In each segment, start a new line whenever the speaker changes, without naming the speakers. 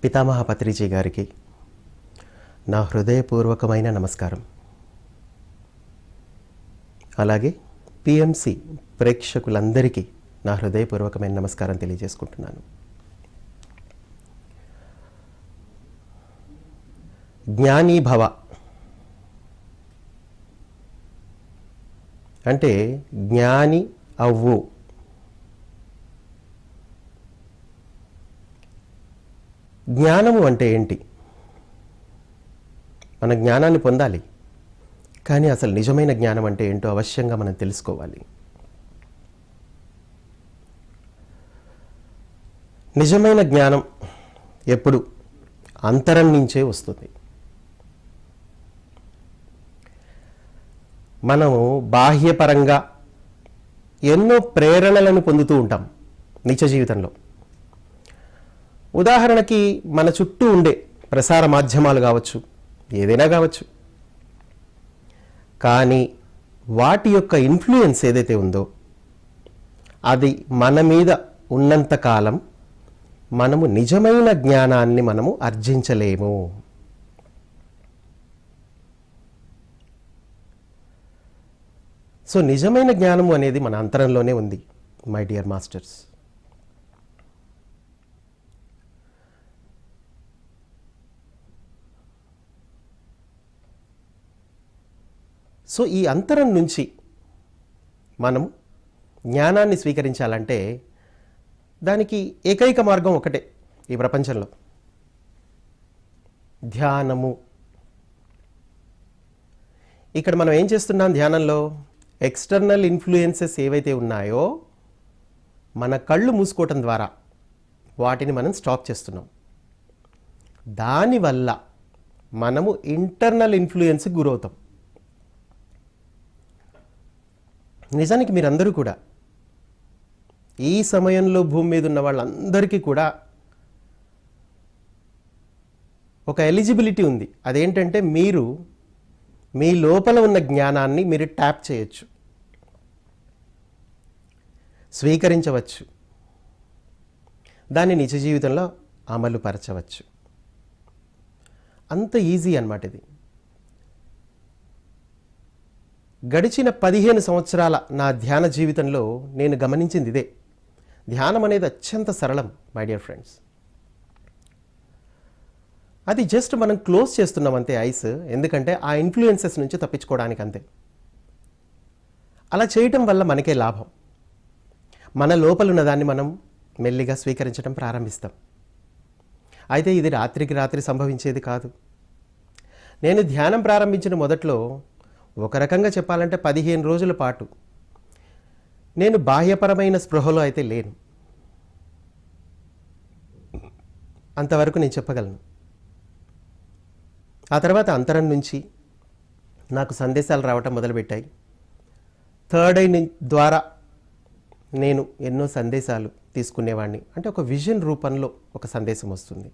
పితామహ పత్రిజీ గారికి నా హృదయపూర్వకమైన నమస్కారం. అలాగే పిఎంసి ప్రేక్షకులందరికీ నా హృదయపూర్వకమైన నమస్కారం తెలియజేసుకుంటున్నాను. జ్ఞానీ భవ అంటే జ్ఞాని అవ్వు. జ్ఞానము అంటే ఏంటి? మన జ్ఞానాన్ని పొందాలి, కానీ అసలు నిజమైన జ్ఞానం అంటే ఏంటో అవశ్యంగా మనం తెలుసుకోవాలి. నిజమైన జ్ఞానం ఎప్పుడు అంతరం నుంచే వస్తుంది. మనము బాహ్యపరంగా ఎన్నో ప్రేరణలను పొందుతూ ఉంటాం నిత్య జీవితంలో. ఉదాహరణకి మన చుట్టూ ఉండే ప్రసార మాధ్యమాలు కావచ్చు, ఏదైనా కావచ్చు, కానీ వాటి యొక్క ఇన్ఫ్లుయెన్స్ ఏదైతే ఉందో అది మన మీద ఉన్నంతకాలం మనము నిజమైన జ్ఞానాన్ని మనము ఆర్జించలేము. సో నిజమైన జ్ఞానము అనేది మన అంతరంలోనే ఉంది మై డియర్ మాస్టర్స్. సో ఈ అంతరం నుంచి మనం జ్ఞానాన్ని స్వీకరించాలంటే దానికి ఏకైక మార్గం ఒకటే ఈ ప్రపంచంలో, ధ్యానము. ఇక్కడ మనం ఏం చేస్తున్నాం ధ్యానంలో? ఎక్స్టర్నల్ ఇన్ఫ్లుయెన్సెస్ ఏవైతే ఉన్నాయో మన కళ్ళు మూసుకోవటం ద్వారా వాటిని మనం స్టాప్ చేస్తున్నాం. దానివల్ల మనము ఇంటర్నల్ ఇన్ఫ్లుయెన్స్కి గురవుతాం. నిజానికి మీరందరూ కూడా ఈ సమయంలో భూమి మీద ఉన్న వాళ్ళందరికీ కూడా ఒక ఎలిజిబిలిటీ ఉంది. అదేంటంటే మీరు మీ లోపల ఉన్న జ్ఞానాన్ని మీరు ట్యాప్ చేయొచ్చు, స్వీకరించవచ్చు, దాన్ని నిజ జీవితంలో అమలు పరచవచ్చు. అంత ఈజీ అన్నమాట ఇది. గడిచిన 15 సంవత్సరాల నా ధ్యాన జీవితంలో నేను గమనించింది ఇదే. ధ్యానం అనేది అత్యంత సరళం మై డియర్ ఫ్రెండ్స్. అది జస్ట్ మనం క్లోజ్ చేస్తున్నాం అంతే ఐస్, ఎందుకంటే ఆ ఇన్ఫ్లుయెన్సెస్ నుంచి తప్పించుకోవడానికి అంతే. అలా చేయటం వల్ల మనకే లాభం. మన లోపల ఉన్నదాన్ని మనం మెల్లిగా స్వీకరించడం ప్రారంభిస్తాం. అయితే ఇది రాత్రికి రాత్రి సంభవించేది కాదు. నేను ధ్యానం ప్రారంభించిన మొదట్లో ఒక రకంగా చెప్పాలంటే 15 రోజుల పాటు నేను బాహ్యపరమైన స్పృహలో అయితే లేను. అంతవరకు నేను చెప్పగలను. ఆ తర్వాత అంతరం నుంచి నాకు సందేశాలు రావటం మొదలుపెట్టాయి. థర్డ్ ఐ ద్వారా నేను ఎన్నో సందేశాలు తీసుకునేవాడిని. అంటే ఒక విజన్ రూపంలో ఒక సందేశం వస్తుంది.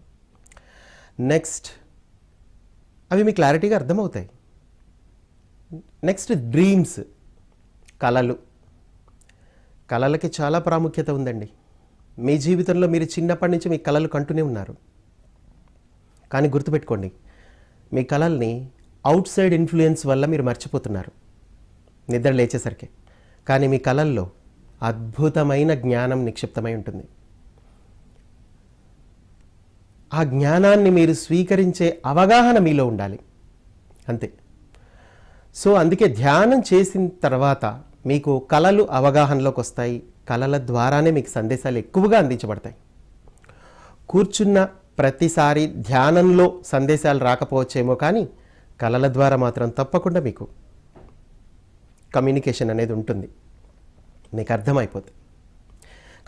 నెక్స్ట్ అవి మీకు క్లారిటీగా అర్థమవుతాయి. నెక్స్ట్ డ్రీమ్స్, కలలు. కలలకి చాలా ప్రాముఖ్యత ఉందండి. మీ జీవితంలో మీరు చిన్నప్పటి నుంచి మీ కలలు కంటూనే ఉన్నారు. కానీ గుర్తుపెట్టుకోండి, మీ కలల్ని అవుట్ సైడ్ ఇన్ఫ్లుయెన్స్ వల్ల మీరు మర్చిపోతున్నారు నిద్ర లేచేసరికి. కానీ మీ కలల్లో అద్భుతమైన జ్ఞానం నిక్షిప్తమై ఉంటుంది. ఆ జ్ఞానాన్ని మీరు స్వీకరించే అవగాహన మీలో ఉండాలి అంతే. సో అందుకే ధ్యానం చేసిన తర్వాత మీకు కలలు అవగాహనలోకి వస్తాయి. కలల ద్వారానే మీకు సందేశాలు ఎక్కువగా అందించబడతాయి. కూర్చున్న ప్రతిసారి ధ్యానంలో సందేశాలు రాకపోవచ్చేమో, కానీ కలల ద్వారా మాత్రం తప్పకుండా మీకు కమ్యూనికేషన్ అనేది ఉంటుంది, మీకు అర్థమైపోతుంది.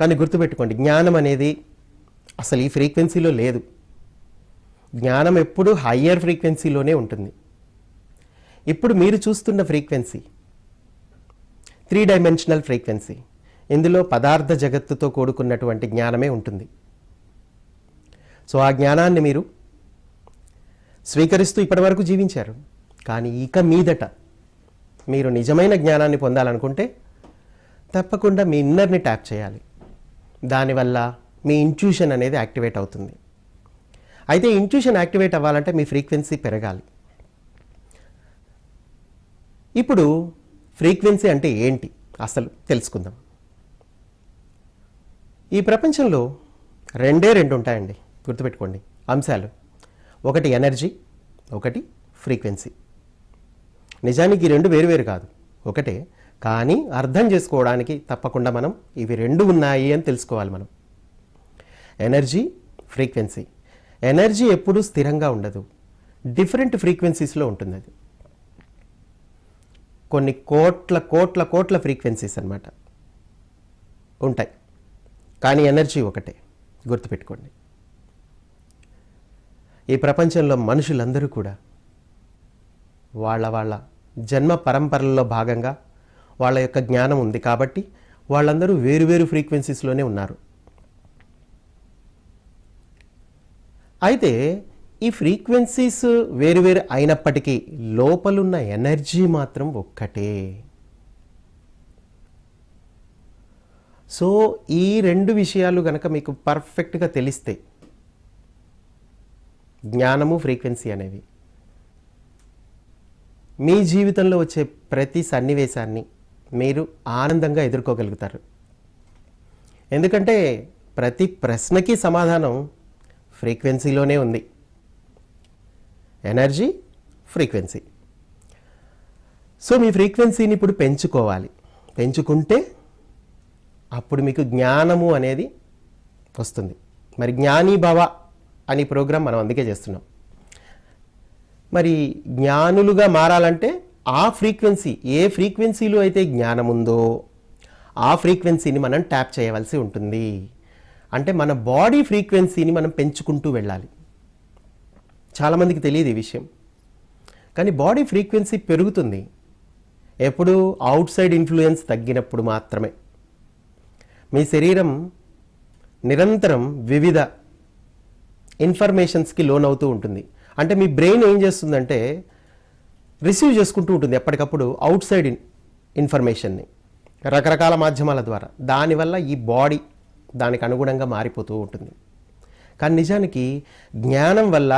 కానీ గుర్తుపెట్టుకోండి, జ్ఞానం అనేది అసలు ఈ ఫ్రీక్వెన్సీలో లేదు. జ్ఞానం ఎప్పుడూ హయ్యర్ ఫ్రీక్వెన్సీలోనే ఉంటుంది. ఇప్పుడు మీరు చూస్తున్న ఫ్రీక్వెన్సీ 3 డైమెన్షనల్ ఫ్రీక్వెన్సీ. ఇందులో పదార్థ జగత్తుతో కూడుకున్నటువంటి జ్ఞానమే ఉంటుంది. సో ఆ జ్ఞానాన్ని మీరు స్వీకరిస్తూ ఇప్పటివరకు జీవించారు. కానీ ఇక మీదట మీరు నిజమైన జ్ఞానాన్ని పొందాలనుకుంటే తప్పకుండా మీ ఇన్నర్ని ట్యాప్ చేయాలి. దానివల్ల మీ ఇంట్యూషన్ అనేది యాక్టివేట్ అవుతుంది. అయితే ఇంట్యూషన్ యాక్టివేట్ అవ్వాలంటే మీ ఫ్రీక్వెన్సీ పెరగాలి. ఇప్పుడు ఫ్రీక్వెన్సీ అంటే ఏంటి అసలు తెలుసుకుందాం. ఈ ప్రపంచంలో రెండు ఉంటాయండి, గుర్తుపెట్టుకోండి అంశాలు. ఒకటి ఎనర్జీ, ఒకటి ఫ్రీక్వెన్సీ. నిజానికి ఈ రెండు వేరు కాదు, ఒకటే. కానీ అర్థం చేసుకోవడానికి తప్పకుండా మనం ఇవి రెండు ఉన్నాయి అని తెలుసుకోవాలి మనం. Energy, frequency. ఎనర్జీ ఎప్పుడూ స్థిరంగా ఉండదు, డిఫరెంట్ ఫ్రీక్వెన్సీస్లో ఉంటుంది. అది కొన్ని కోట్ల కోట్ల కోట్ల ఫ్రీక్వెన్సీస్ అన్నమాట ఉంటాయి, కానీ ఎనర్జీ ఒకటే, గుర్తుపెట్టుకోండి. ఈ ప్రపంచంలో మనుషులందరూ కూడా వాళ్ళ జన్మ పరంపరలో భాగంగా వాళ్ళ యొక్క జ్ఞానం ఉంది కాబట్టి వాళ్ళందరూ వేరు ఫ్రీక్వెన్సీస్లోనే ఉన్నారు. అయితే ఈ ఫ్రీక్వెన్సీస్ వేరు అయినప్పటికీ లోపలున్న ఎనర్జీ మాత్రం ఒక్కటే. సో ఈ రెండు విషయాలు గనక మీకు పర్ఫెక్ట్గా తెలిస్తే, జ్ఞానము ఫ్రీక్వెన్సీ అనేవి, మీ జీవితంలో వచ్చే ప్రతి సన్నివేశాన్ని మీరు ఆనందంగా ఎదుర్కోగలుగుతారు. ఎందుకంటే ప్రతి ప్రశ్నకి సమాధానం ఫ్రీక్వెన్సీలోనే ఉంది. Energy, frequency. సో మీ ఫ్రీక్వెన్సీని ఇప్పుడు పెంచుకోవాలి. పెంచుకుంటే అప్పుడు మీకు జ్ఞానము అనేది వస్తుంది. మరి జ్ఞానీ భవ అని ప్రోగ్రాం మనం అందుకే చేస్తున్నాం. మరి జ్ఞానులుగా మారాలంటే ఆ ఫ్రీక్వెన్సీ, ఏ ఫ్రీక్వెన్సీలో అయితే జ్ఞానం ఉందో ఆ ఫ్రీక్వెన్సీని మనం ట్యాప్ చేయవలసి ఉంటుంది. అంటే మన బాడీ ఫ్రీక్వెన్సీని మనం పెంచుకుంటూ వెళ్ళాలి. చాలామందికి తెలియదు ఈ విషయం, కానీ బాడీ ఫ్రీక్వెన్సీ పెరుగుతుంది ఎప్పుడు అవుట్ సైడ్ ఇన్ఫ్లుయెన్స్ తగ్గినప్పుడు మాత్రమే. మీ శరీరం నిరంతరం వివిధ ఇన్ఫర్మేషన్స్కి లోన్ అవుతూ ఉంటుంది. అంటే మీ బ్రెయిన్ ఏం చేస్తుందంటే రిసీవ్ చేసుకుంటూ ఉంటుంది ఎప్పటికప్పుడు అవుట్ సైడ్ ఇన్ఫర్మేషన్ని రకరకాల మాధ్యమాల ద్వారా. దానివల్ల ఈ బాడీ దానికి అనుగుణంగా మారిపోతూ ఉంటుంది. కానీ నిజానికి జ్ఞానం వల్ల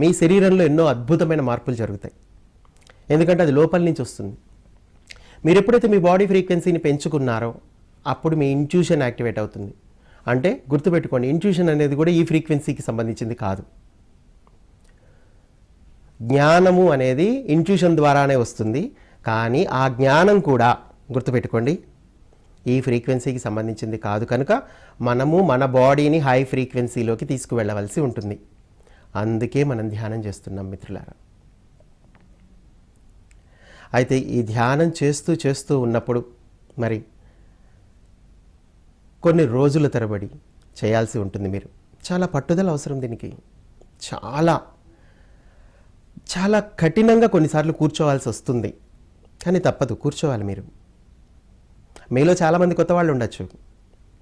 మీ శరీరంలో ఎన్నో అద్భుతమైన మార్పులు జరుగుతాయి. ఎందుకంటే అది లోపల నుంచి వస్తుంది. మీరు ఎప్పుడైతే మీ బాడీ ఫ్రీక్వెన్సీని పెంచుకున్నారో అప్పుడు మీ ఇంట్యూషన్ యాక్టివేట్ అవుతుంది. అంటే గుర్తుపెట్టుకోండి, ఇంట్యూషన్ అనేది కూడా ఈ ఫ్రీక్వెన్సీకి సంబంధించింది కాదు. జ్ఞానము అనేది ఇంట్యూషన్ ద్వారానే వస్తుంది, కానీ ఆ జ్ఞానం కూడా గుర్తుపెట్టుకోండి ఈ ఫ్రీక్వెన్సీకి సంబంధించింది కాదు. కనుక మనము మన బాడీని హై ఫ్రీక్వెన్సీలోకి తీసుకువెళ్ళవలసి ఉంటుంది. అందుకే మనం ధ్యానం చేస్తున్నాం మిత్రులారా. అయితే ఈ ధ్యానం చేస్తూ ఉన్నప్పుడు మరి కొన్ని రోజుల తరబడి చేయాల్సి ఉంటుంది. మీరు చాలా పట్టుదల అవసరం దీనికి. చాలా చాలా కఠినంగా కొన్నిసార్లు కూర్చోవాల్సి వస్తుంది, కానీ తప్పదు, కూర్చోవాలి. మీరు మీలో చాలామంది కొత్త వాళ్ళు ఉండొచ్చు,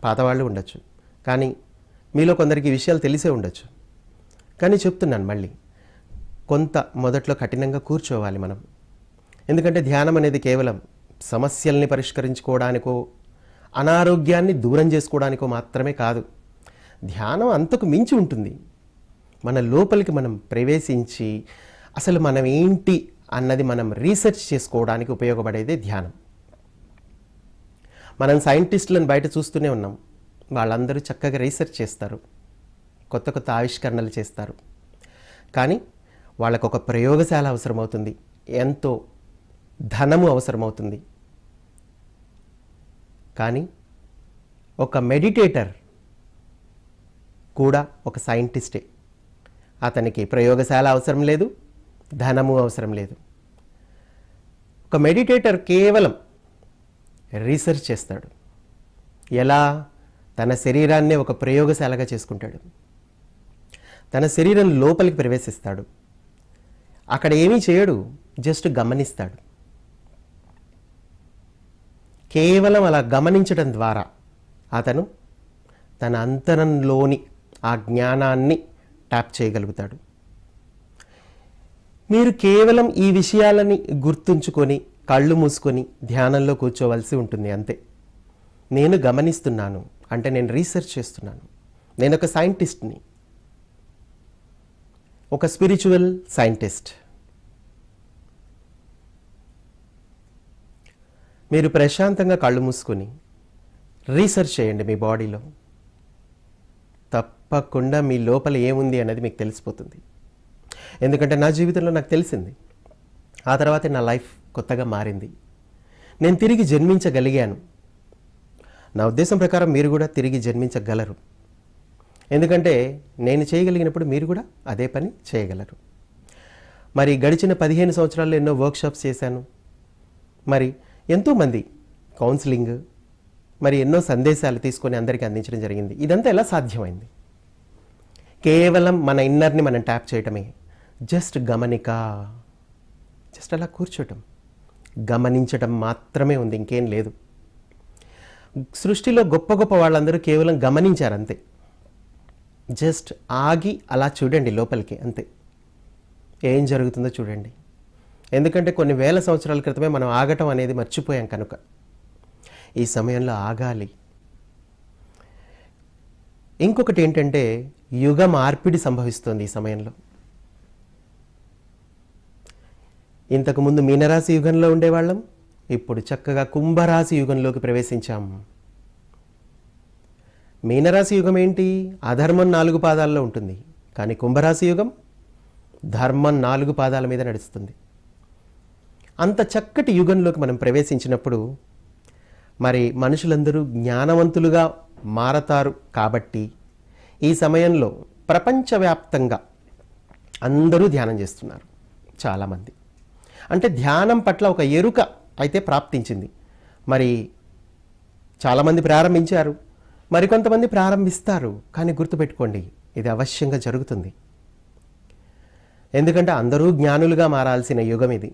పాత వాళ్ళు ఉండొచ్చు, కానీ మీలో కొందరికి విషయాలు తెలిసే ఉండొచ్చు. కానీ చెప్తున్నాను మళ్ళీ, కొంత మొదట్లో కఠినంగా కూర్చోవాలి మనం. ఎందుకంటే ధ్యానం అనేది కేవలం సమస్యల్ని పరిష్కరించుకోవడానికో అనారోగ్యాన్ని దూరం చేసుకోవడానికో మాత్రమే కాదు. ధ్యానం అంతకు మించి ఉంటుంది. మన లోపలికి మనం ప్రవేశించి అసలు మనం ఏంటి అన్నది మనం రీసెర్చ్ చేసుకోవడానికి ఉపయోగపడేదే ధ్యానం. మనం సైంటిస్టులను బయట చూస్తూనే ఉన్నాం. వాళ్ళందరూ చక్కగా రీసెర్చ్ చేస్తారు, కొత్త కొత్త ఆవిష్కరణలు చేస్తారు. కానీ వాళ్ళకు ఒక ప్రయోగశాల అవసరమవుతుంది, ఎంతో ధనము అవసరమవుతుంది. కానీ ఒక మెడిటేటర్ కూడా ఒక సైంటిస్టే. అతనికి ప్రయోగశాల అవసరం లేదు, ధనము అవసరం లేదు. ఒక మెడిటేటర్ కేవలం రీసెర్చ్ చేస్తాడు. ఎలా? తన శరీరాన్నే ఒక ప్రయోగశాలగా చేసుకుంటాడు. తన శరీరం లోపలికి ప్రవేశిస్తాడు. అక్కడ ఏమీ చేయడు, జస్ట్ గమనిస్తాడు. కేవలం అలా గమనించడం ద్వారా అతను తన అంతరంలోని ఆ జ్ఞానాన్ని ట్యాప్ చేయగలుగుతాడు. మీరు కేవలం ఈ విషయాలని గుర్తుంచుకొని కళ్ళు మూసుకొని ధ్యానంలో కూర్చోవలసి ఉంటుంది, అంతే. నేను గమనిస్తున్నాను అంటే నేను రీసెర్చ్ చేస్తున్నాను, నేను ఒక సైంటిస్ట్ని. ఒక స్పిరిచువల్ సైంటిస్ట్. మీరు ప్రశాంతంగా కళ్ళు మూసుకొని రీసెర్చ్ చేయండి మీ బాడీలో. తప్పకుండా మీ లోపల ఏముంది అనేది మీకు తెలిసిపోతుంది. ఎందుకంటే నా జీవితంలో నాకు తెలిసింది. ఆ తర్వాతే నా లైఫ్ కొత్తగా మారింది. నేను తిరిగి జన్మించగలిగాను. నా ఉద్దేశం ప్రకారం మీరు కూడా తిరిగి జన్మించగలరు. ఎందుకంటే నేను చేయగలిగినప్పుడు మీరు కూడా అదే పని చేయగలరు. మరి గడిచిన 15 సంవత్సరాల్లో ఎన్నో వర్క్షాప్స్ చేశాను. మరి ఎంతోమంది కౌన్సిలింగ్, మరి ఎన్నో సందేశాలు తీసుకొని అందరికీ అందించడం జరిగింది. ఇదంతా ఎలా సాధ్యమైంది? కేవలం మన ఇన్నర్ని మనం ట్యాప్ చేయటమే. జస్ట్ గమనిక, జస్ట్ అలా కూర్చోటం, గమనించటం మాత్రమే ఉంది, ఇంకేం లేదు. సృష్టిలో గొప్ప గొప్ప వాళ్ళందరూ కేవలం గమనించారు అంతే. జస్ట్ ఆగి అలా చూడండి లోపలికి, అంతే. ఏం జరుగుతుందో చూడండి. ఎందుకంటే కొన్ని వేల సంవత్సరాల క్రితమే మనం ఆగటం అనేది మర్చిపోయాం కనుక ఈ సమయంలో ఆగాలి. ఇంకొకటి ఏంటంటే యుగ మార్పిడి సంభవిస్తుంది ఈ సమయంలో. ఇంతకుముందు మీనరాశి యుగంలో ఉండేవాళ్ళం, ఇప్పుడు చక్కగా కుంభరాశి యుగంలోకి ప్రవేశించాం. మీనరాశి యుగం ఏంటి? అధర్మం 4 పాదాల్లో ఉంటుంది. కానీ కుంభరాశి యుగం ధర్మం 4 పాదాల మీద నడుస్తుంది. అంత చక్కటి యుగంలోకి మనం ప్రవేశించినప్పుడు మరి మనుషులందరూ జ్ఞానవంతులుగా మారతారు. కాబట్టి ఈ సమయంలో ప్రపంచవ్యాప్తంగా అందరూ ధ్యానం చేస్తున్నారు. చాలామంది అంటే ధ్యానం పట్ల ఒక ఎరుక అయితే ప్రాప్తించింది. మరి చాలామంది ప్రారంభించారు, మరికొంతమంది ప్రారంభిస్తారు. కానీ గుర్తుపెట్టుకోండి, ఇది అవశ్యంగా జరుగుతుంది. ఎందుకంటే అందరూ జ్ఞానులుగా మారాల్సిన యుగం ఇది.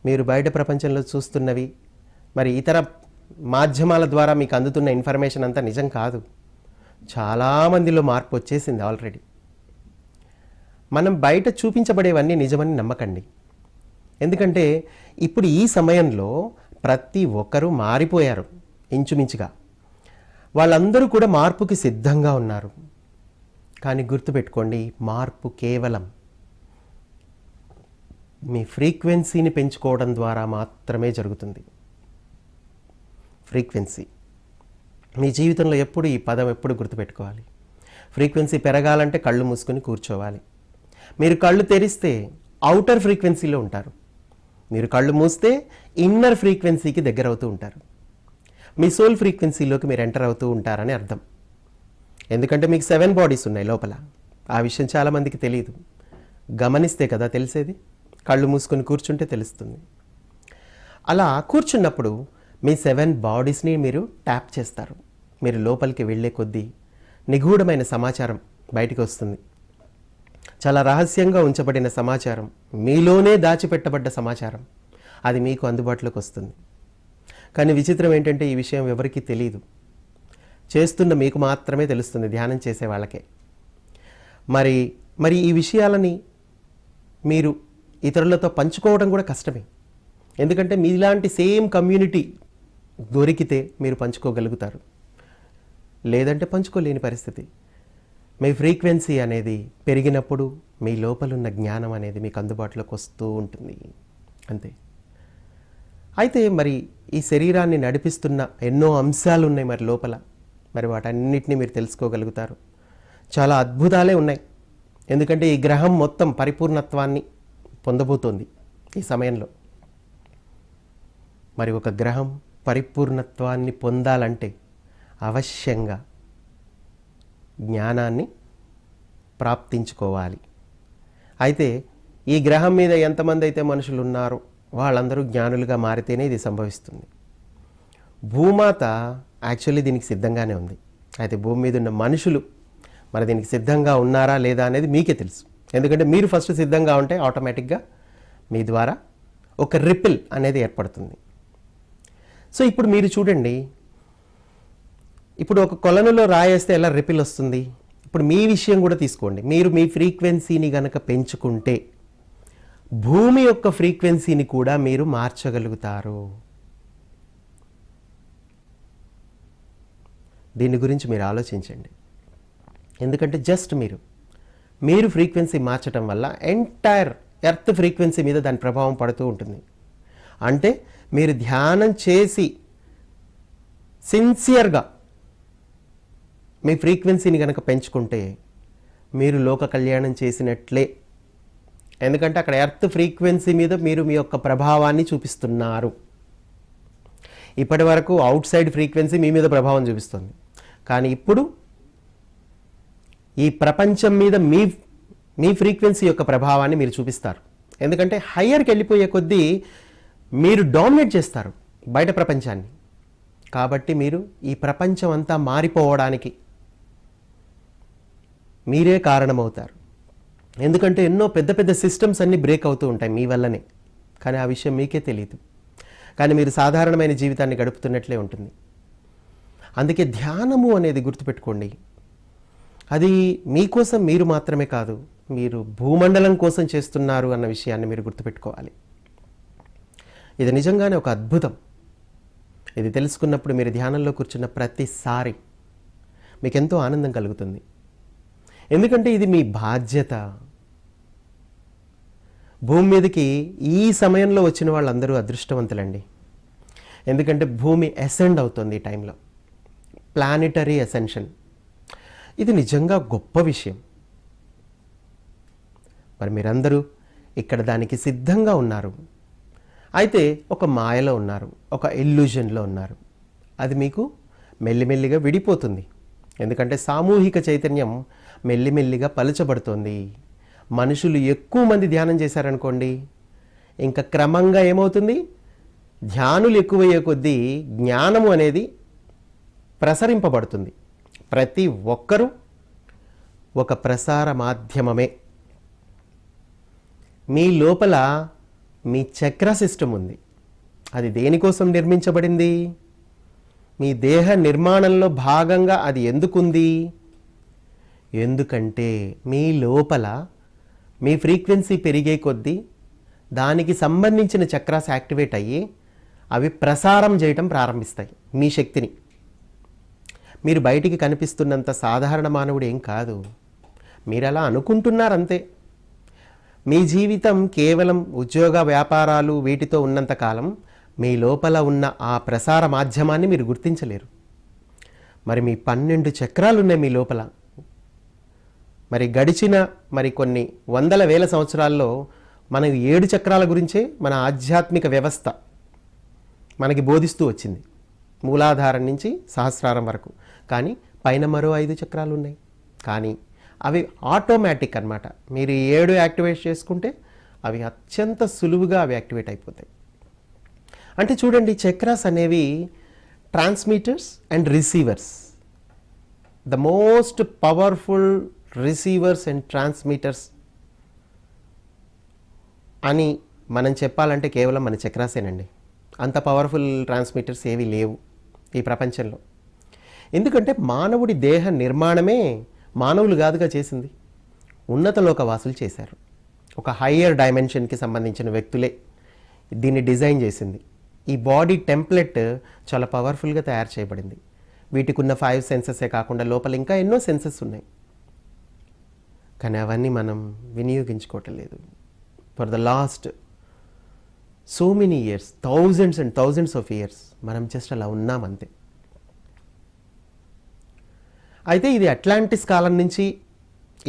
మీరు బయట ప్రపంచంలో చూస్తున్నవి, మరి ఇతర మాధ్యమాల ద్వారా మీకు అందుతున్న ఇన్ఫర్మేషన్ అంతా నిజం కాదు. చాలామందిలో మార్పు వచ్చేసింది ఆల్రెడీ. మనం బయట చూపించబడేవన్నీ నిజమని నమ్మకండి. ఎందుకంటే ఇప్పుడు ఈ సమయంలో ప్రతి ఒక్కరూ మారిపోయారు ఇంచుమించుగా. వాళ్ళందరూ కూడా మార్పుకి సిద్ధంగా ఉన్నారు. కానీ గుర్తుపెట్టుకోండి, మార్పు కేవలం మీ ఫ్రీక్వెన్సీని పెంచుకోవడం ద్వారా మాత్రమే జరుగుతుంది. ఫ్రీక్వెన్సీ మీ జీవితంలో ఎప్పుడు ఈ పదం ఎప్పుడు గుర్తుపెట్టుకోవాలి. ఫ్రీక్వెన్సీ పెరగాలంటే కళ్ళు మూసుకొని కూర్చోవాలి. మీరు కళ్ళు తెరిస్తే అవుటర్ ఫ్రీక్వెన్సీలో ఉంటారు. మీరు కళ్ళు మూస్తే ఇన్నర్ ఫ్రీక్వెన్సీకి దగ్గర అవుతూ ఉంటారు. మీ సోల్ ఫ్రీక్వెన్సీలోకి మీరు ఎంటర్ అవుతూ ఉంటారని అర్థం. ఎందుకంటే మీకు 7 బాడీస్ ఉన్నాయి లోపల. ఆ విషయం చాలామందికి తెలియదు. గమనిస్తే కదా తెలిసేది. కళ్ళు మూసుకొని కూర్చుంటే తెలుస్తుంది. అలా కూర్చున్నప్పుడు మీ 7 బాడీస్ని మీరు ట్యాప్ చేస్తారు. మీరు లోపలికి వెళ్ళే కొద్దీ నిగూఢమైన సమాచారం బయటికి వస్తుంది. చాలా రహస్యంగా ఉంచబడిన సమాచారం, మీలోనే దాచిపెట్టబడ్డ సమాచారం, అది మీకు అందుబాటులోకి వస్తుంది. కానీ విచిత్రం ఏంటంటే ఈ విషయం ఎవరికీ తెలియదు. చేస్తున్న మీకు మాత్రమే తెలుస్తుంది, ధ్యానం చేసే వాళ్ళకే. మరి ఈ విషయాలని మీరు ఇతరులతో పంచుకోవడం కూడా కష్టమే. ఎందుకంటే మీలాంటి సేమ్ కమ్యూనిటీ దొరికితే మీరు పంచుకోగలుగుతారు, లేదంటే పంచుకోలేని పరిస్థితి. మీ ఫ్రీక్వెన్సీ అనేది పెరిగినప్పుడు మీ లోపలున్న జ్ఞానం అనేది మీకు అందుబాటులోకి వస్తూ ఉంటుంది, అంతే. అయితే మరి ఈ శరీరాన్ని నడిపిస్తున్న ఎన్నో అంశాలు ఉన్నాయి మరి లోపల. మరి వాటన్నిటినీ మీరు తెలుసుకోగలుగుతారు. చాలా అద్భుతాలే ఉన్నాయి. ఎందుకంటే ఈ గ్రహం మొత్తం పరిపూర్ణత్వాన్ని పొందబోతోంది ఈ సమయంలో. మరి ఒక గ్రహం పరిపూర్ణత్వాన్ని పొందాలంటే అవశ్యంగా జ్ఞానాన్ని ప్రాప్తించుకోవాలి. అయితే ఈ గ్రహం మీద ఎంతమంది అయితే మనుషులు ఉన్నారో వాళ్ళందరూ జ్ఞానులుగా మారితేనే ఇది సంభవిస్తుంది. భూమాత యాక్చువల్లీ దీనికి సిద్ధంగానే ఉంది. అయితే భూమి మీద ఉన్న మనుషులు మరి దీనికి సిద్ధంగా ఉన్నారా లేదా అనేది మీకే తెలుసు. ఎందుకంటే మీరు ఫస్ట్ సిద్ధంగా ఉంటే ఆటోమేటిక్గా మీ ద్వారా ఒక రిపిల్ అనేది ఏర్పడుతుంది. సో ఇప్పుడు మీరు చూడండి, ఇప్పుడు ఒక కొలనులో రాయేస్తే ఎలా రిపిల్ వస్తుంది. ఇప్పుడు మీ విషయం కూడా తీసుకోండి. మీరు మీ ఫ్రీక్వెన్సీని గనక పెంచుకుంటే భూమి యొక్క ఫ్రీక్వెన్సీని కూడా మీరు మార్చగలుగుతారు. దీని గురించి మీరు ఆలోచించండి. ఎందుకంటే జస్ట్ మీరు మీరు ఫ్రీక్వెన్సీ మార్చడం వల్ల ఎంటైర్ ఎర్త్ ఫ్రీక్వెన్సీ మీద దాని ప్రభావం పడుతూ ఉంటుంది. అంటే మీరు ధ్యానం చేసి సిన్సియర్గా మీ ఫ్రీక్వెన్సీని కనుక పెంచుకుంటే మీరు లోక కళ్యాణం చేసినట్లే. ఎందుకంటే అక్కడ ఎర్త్ ఫ్రీక్వెన్సీ మీద మీరు మీ యొక్క ప్రభావాన్ని చూపిస్తున్నారు. ఇప్పటి వరకు అవుట్ సైడ్ ఫ్రీక్వెన్సీ మీ మీద ప్రభావం చూపిస్తుంది, కానీ ఇప్పుడు ఈ ప్రపంచం మీద మీ ఫ్రీక్వెన్సీ యొక్క ప్రభావాన్ని మీరు చూపిస్తారు. ఎందుకంటే హయ్యర్కి వెళ్ళిపోయే కొద్దీ మీరు డామినేట్ చేస్తారు బయట ప్రపంచాన్ని. కాబట్టి మీరు ఈ ప్రపంచం అంతా మారిపోవడానికి మీరే కారణమవుతారు. ఎందుకంటే ఎన్నో పెద్ద పెద్ద సిస్టమ్స్ అన్నీ బ్రేక్ అవుతూ ఉంటాయి మీ వల్లనే, కానీ ఆ విషయం మీకే తెలియదు. కానీ మీరు సాధారణమైన జీవితాన్ని గడుపుతున్నట్లే ఉంటుంది. అందుకే ధ్యానము అనేది గుర్తుపెట్టుకోండి, అది మీకోసం మీరు మాత్రమే కాదు, మీరు భూమండలం కోసం చేస్తున్నారు అన్న విషయాన్ని మీరు గుర్తుపెట్టుకోవాలి. ఇది నిజంగానే ఒక అద్భుతం. ఇది తెలుసుకున్నప్పుడు మీరు ధ్యానంలో కూర్చున్న ప్రతిసారి మీకు ఎంతో ఆనందం కలుగుతుంది. ఎందుకంటే ఇది మీ బాధ్యత. భూమి మీదకి ఈ సమయంలో వచ్చిన వాళ్ళందరూ అదృష్టవంతులండి. ఎందుకంటే భూమి అసెండ్ అవుతుంది ఈ టైంలో, ప్లానిటరీ అసెన్షన్. ఇది నిజంగా గొప్ప విషయం. మరి మీరందరూ ఇక్కడ దానికి సిద్ధంగా ఉన్నారు. అయితే ఒక మాయలో ఉన్నారు, ఒక ఇల్యూజన్లో ఉన్నారు. అది మీకు మెల్లిమెల్లిగా విడిపోతుంది. ఎందుకంటే సామూహిక చైతన్యం మెల్లిమెల్లిగా పలచబడుతోంది. మనుషులు ఎక్కువ మంది ధ్యానం చేశారనుకోండి, ఇంకా క్రమంగా ఏమవుతుంది, ధ్యానులు ఎక్కువయ్యే కొద్దీ జ్ఞానము అనేది ప్రసరింపబడుతుంది. ప్రతి ఒక్కరూ ఒక ప్రసార మాధ్యమమే. మీ లోపల మీ చక్ర సిస్టమ్ ఉంది. అది దేనికోసం నిర్మించబడింది? మీ దేహ నిర్మాణంలో భాగంగా అది ఎందుకుంది? ఎందుకంటే మీ లోపల మీ ఫ్రీక్వెన్సీ పెరిగే కొద్దీ దానికి సంబంధించిన చక్రాస్ యాక్టివేట్ అయ్యి అవి ప్రసారం చేయటం ప్రారంభిస్తాయి మీ శక్తిని. మీరు బయటికి కనిపిస్తున్నంత సాధారణ మానవుడు ఏం కాదు, మీరు అలా అనుకుంటున్నారంతే. మీ జీవితం కేవలం ఉద్యోగ వ్యాపారాలు వీటితో ఉన్నంతకాలం మీ లోపల ఉన్న ఆ ప్రసార మాధ్యమాన్ని మీరు గుర్తించలేరు. మరి మీ 12 చక్రాలు ఉన్నాయి మీ లోపల. మరి గడిచిన కొన్ని వందల వేల సంవత్సరాల్లో మనం 7 చక్రాల గురించే మన ఆధ్యాత్మిక వ్యవస్థ మనకి బోధిస్తూ వచ్చింది, మూలాధారం నుంచి సహస్రారం వరకు. కానీ పైన మరో 5 చక్రాలు ఉన్నాయి. కానీ అవి ఆటోమేటిక్ అన్నమాట. మీరు 7 యాక్టివేట్ చేసుకుంటే అవి అత్యంత సులువుగా అవి యాక్టివేట్ అయిపోతాయి. అంటే చూడండి, చక్రాస్ అనేవి transmitters and receivers. The most powerful receivers and transmitters అని మనం చెప్పాలంటే కేవలం మన చక్రాసేనండి. అంత పవర్ఫుల్ ట్రాన్స్మిటర్స్ ఏవి లేవు ఈ ప్రపంచంలో. ఎందుకంటే మానవుడి దేహ నిర్మాణమే మానవులు కాదుగా చేసింది, ఉన్నత లోకవాసులు చేశారు. ఒక హయ్యర్ డైమెన్షన్కి సంబంధించిన వ్యక్తులే దీన్ని డిజైన్ చేసింది. ఈ బాడీ టెంప్లెట్ చాలా పవర్ఫుల్గా తయారు చేయబడింది. వీటికి ఉన్న 5 సెన్సెసే కాకుండా లోపల ఇంకా ఎన్నో సెన్సెస్ ఉన్నాయి. కానీ అవన్నీ మనం వినియోగించుకోవటం లేదు. For the last so many years, thousands and thousands of years మనం జస్ట్ అలా ఉన్నాం అంతే. అయితే ఇది అట్లాంటిస్ కాలం నుంచి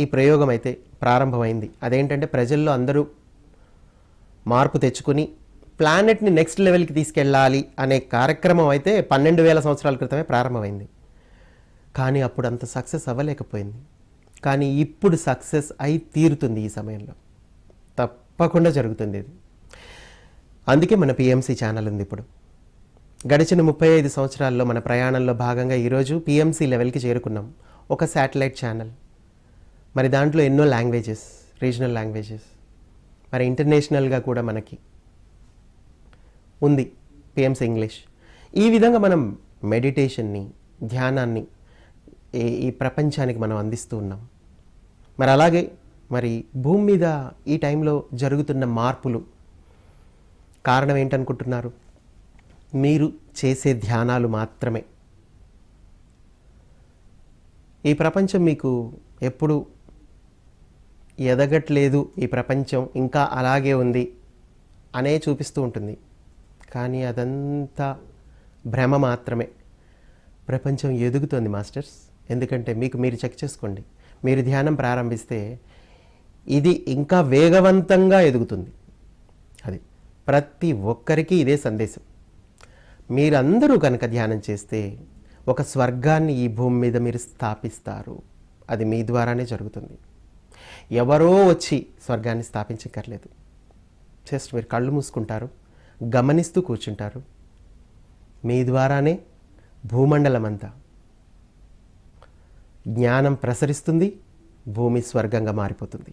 ఈ ప్రయోగం అయితే ప్రారంభమైంది. అదేంటంటే ప్రజల్లో అందరూ మార్పు తెచ్చుకుని ప్లానెట్ని నెక్స్ట్ లెవెల్కి తీసుకెళ్ళాలి అనే కార్యక్రమం అయితే 12,000 సంవత్సరాల క్రితమే ప్రారంభమైంది. కానీ అప్పుడు అంత సక్సెస్ అవ్వలేకపోయింది. కానీ ఇప్పుడు సక్సెస్ అయి తీరుతుంది. ఈ సమయంలో తప్పకుండా జరుగుతుంది ఇది. అందుకే మన పిఎంసి ఛానల్ ఉంది. ఇప్పుడు గడిచిన 35 సంవత్సరాల్లో మన ప్రయాణంలో భాగంగా ఈరోజు పిఎంసి లెవెల్కి చేరుకున్నాం. ఒక శాటిలైట్ ఛానల్, మరి దాంట్లో ఎన్నో లాంగ్వేజెస్, రీజనల్ లాంగ్వేజెస్, మరి ఇంటర్నేషనల్గా కూడా మనకి ఉంది పిఎంసి ఇంగ్లీష్. ఈ విధంగా మనం మెడిటేషన్ని, ధ్యానాన్ని ఈ ప్రపంచానికి మనం అందిస్తూ ఉన్నాం. మరి అలాగే మరి భూమి మీద ఈ టైంలో జరుగుతున్న మార్పులు కారణం ఏంటనుకుంటున్నారు? మీరు చేసే ధ్యానాలు మాత్రమే. ఈ ప్రపంచం మీకు ఎప్పుడు ఎదగట్లేదు, ఈ ప్రపంచం ఇంకా అలాగే ఉంది అనే చూపిస్తూ ఉంటుంది. కానీ అదంతా భ్రమ మాత్రమే. ప్రపంచం ఎదుగుతుంది మాస్టర్స్. ఎందుకంటే మీరు చెక్ చేసుకోండి, మీరు ధ్యానం ప్రారంభిస్తే ఇది ఇంకా వేగవంతంగా ఎదుగుతుంది. అది ప్రతి ఒక్కరికి ఇదే సందేశం. మీరందరూ కనుక ధ్యానం చేస్తే ఒక స్వర్గాన్ని ఈ భూమి మీద మీరు స్థాపిస్తారు. అది మీ ద్వారానే జరుగుతుంది. ఎవరో వచ్చి స్వర్గాన్ని స్థాపించక్కర్లేదు. జస్ట్ మీరు కళ్ళు మూసుకుంటారు, గమనిస్తూ కూర్చుంటారు. మీ ద్వారానే భూమండలం అంతా జ్ఞానం ప్రసరిస్తుంది, భూమి స్వర్గంగా మారిపోతుంది.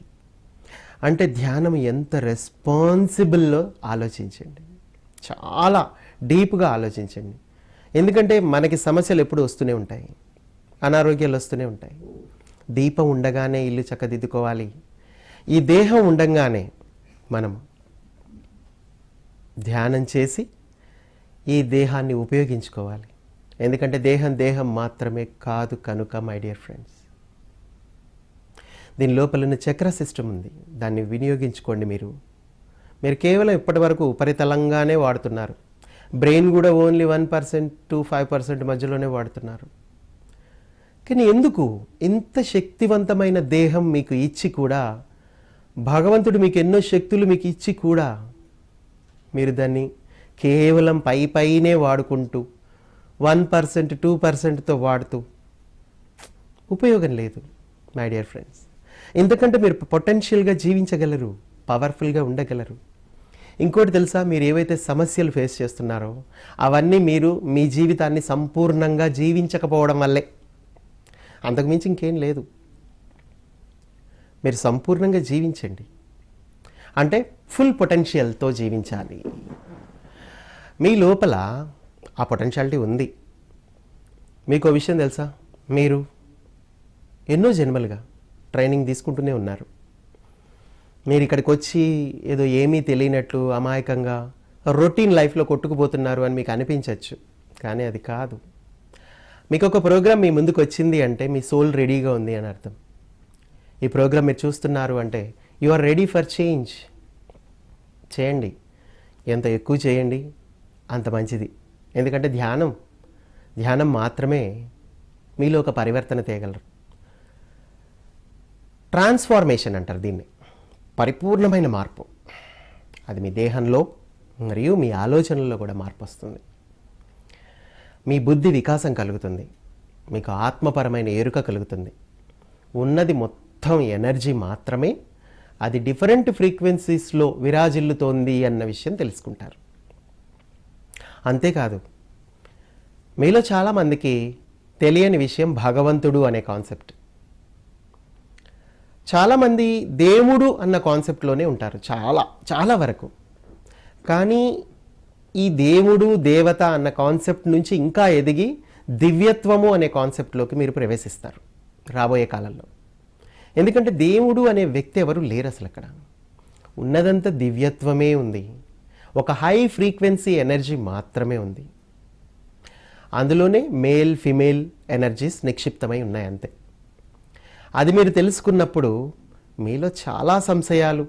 అంటే ధ్యానం ఎంత రెస్పాన్సిబుల్లో ఆలోచించండి, చాలా డీప్గా ఆలోచించండి. ఎందుకంటే మనకి సమస్యలు ఎప్పుడు వస్తూనే ఉంటాయి, అనారోగ్యాలు వస్తూనే ఉంటాయి. దీపం ఉండగానే ఇల్లు చక్కదిద్దుకోవాలి. ఈ దేహం ఉండగానే మనం ధ్యానం చేసి ఈ దేహాన్ని ఉపయోగించుకోవాలి. ఎందుకంటే దేహం మాత్రమే కాదు కనుక మై డియర్ ఫ్రెండ్స్, దీని లోపల చక్ర సిస్టమ్ ఉంది, దాన్ని వినియోగించుకోండి. మీరు కేవలం ఇప్పటి వరకు ఉపరితలంగానే వాడుతున్నారు. బ్రెయిన్ కూడా ఓన్లీ 1% to 5% మధ్యలోనే వాడుతున్నారు. కానీ ఎందుకు ఇంత శక్తివంతమైన దేహం మీకు ఇచ్చి కూడా, భగవంతుడు మీకు ఎన్నో శక్తులు మీకు ఇచ్చి కూడా మీరు దాన్ని కేవలం పైనే వాడుకుంటూ 1% 2%తో వాడుతూ ఉపయోగం లేదు మై డియర్ ఫ్రెండ్స్. ఎందుకంటే మీరు పొటెన్షియల్గా జీవించగలరు, పవర్ఫుల్గా ఉండగలరు. ఇంకోటి తెలుసా, మీరు ఏవైతే సమస్యలు ఫేస్ చేస్తున్నారో అవన్నీ మీరు మీ జీవితాన్ని సంపూర్ణంగా జీవించకపోవడం వల్లే, అంతకుమించి ఇంకేం లేదు. మీరు సంపూర్ణంగా జీవించండి, అంటే ఫుల్ పొటెన్షియల్తో జీవించాలి. మీ లోపల ఆ పొటెన్షియాలిటీ ఉంది. మీకు విషయం తెలుసా, మీరు ఎన్నో జన్మలుగా ట్రైనింగ్ తీసుకుంటూనే ఉన్నారు. మీరు ఇక్కడికి వచ్చి ఏదో ఏమీ తెలియనట్లు అమాయకంగా రొటీన్ లైఫ్లో కొట్టుకుపోతున్నారు అని మీకు అనిపించవచ్చు, కానీ అది కాదు. మీకు ఒక ప్రోగ్రామ్ మీ ముందుకు వచ్చింది అంటే మీ సోల్ రెడీగా ఉంది అని అర్థం. ఈ ప్రోగ్రామ్ మీరు చూస్తున్నారు అంటే you are ready for change. చేయండి, ఎంత ఎక్కువ చేయండి అంత మంచిది. ఎందుకంటే ధ్యానం మాత్రమే మీలో ఒక పరివర్తన తేగలరు. ట్రాన్స్ఫార్మేషన్ అంటారు దీన్ని, పరిపూర్ణమైన మార్పు. అది మీ దేహంలో మరియు మీ ఆలోచనల్లో కూడా మార్పు వస్తుంది. మీ బుద్ధి వికాసం కలుగుతుంది, మీకు ఆత్మపరమైన ఎరుక కలుగుతుంది. ఉన్నది మొత్తం ఎనర్జీ మాత్రమే, అది డిఫరెంట్ ఫ్రీక్వెన్సీస్లో విరాజిల్లుతోంది అన్న విషయం తెలుసుకుంటారు. అంతేకాదు, మీలో చాలామందికి తెలియని విషయం భగవంతుడు అనే కాన్సెప్ట్. చాలామంది దేవుడు అన్న కాన్సెప్ట్లోనే ఉంటారు చాలా వరకు. కానీ ఈ దేవుడు దేవత అన్న కాన్సెప్ట్ నుంచి ఇంకా ఎదిగి దివ్యత్వము అనే కాన్సెప్ట్లోకి మీరు ప్రవేశిస్తారు రాబోయే కాలంలో. ఎందుకంటే దేవుడు అనే వ్యక్తి ఎవరు లేరు అసలు. అక్కడ ఉన్నదంతా దివ్యత్వమే ఉంది, ఒక హై ఫ్రీక్వెన్సీ ఎనర్జీ మాత్రమే ఉంది. అందులోనే మేల్ ఫిమేల్ ఎనర్జీస్ నిక్షిప్తమై ఉన్నాయి అంతే. అది మీరు తెలుసుకున్నప్పుడు మీలో చాలా సంశయాలు,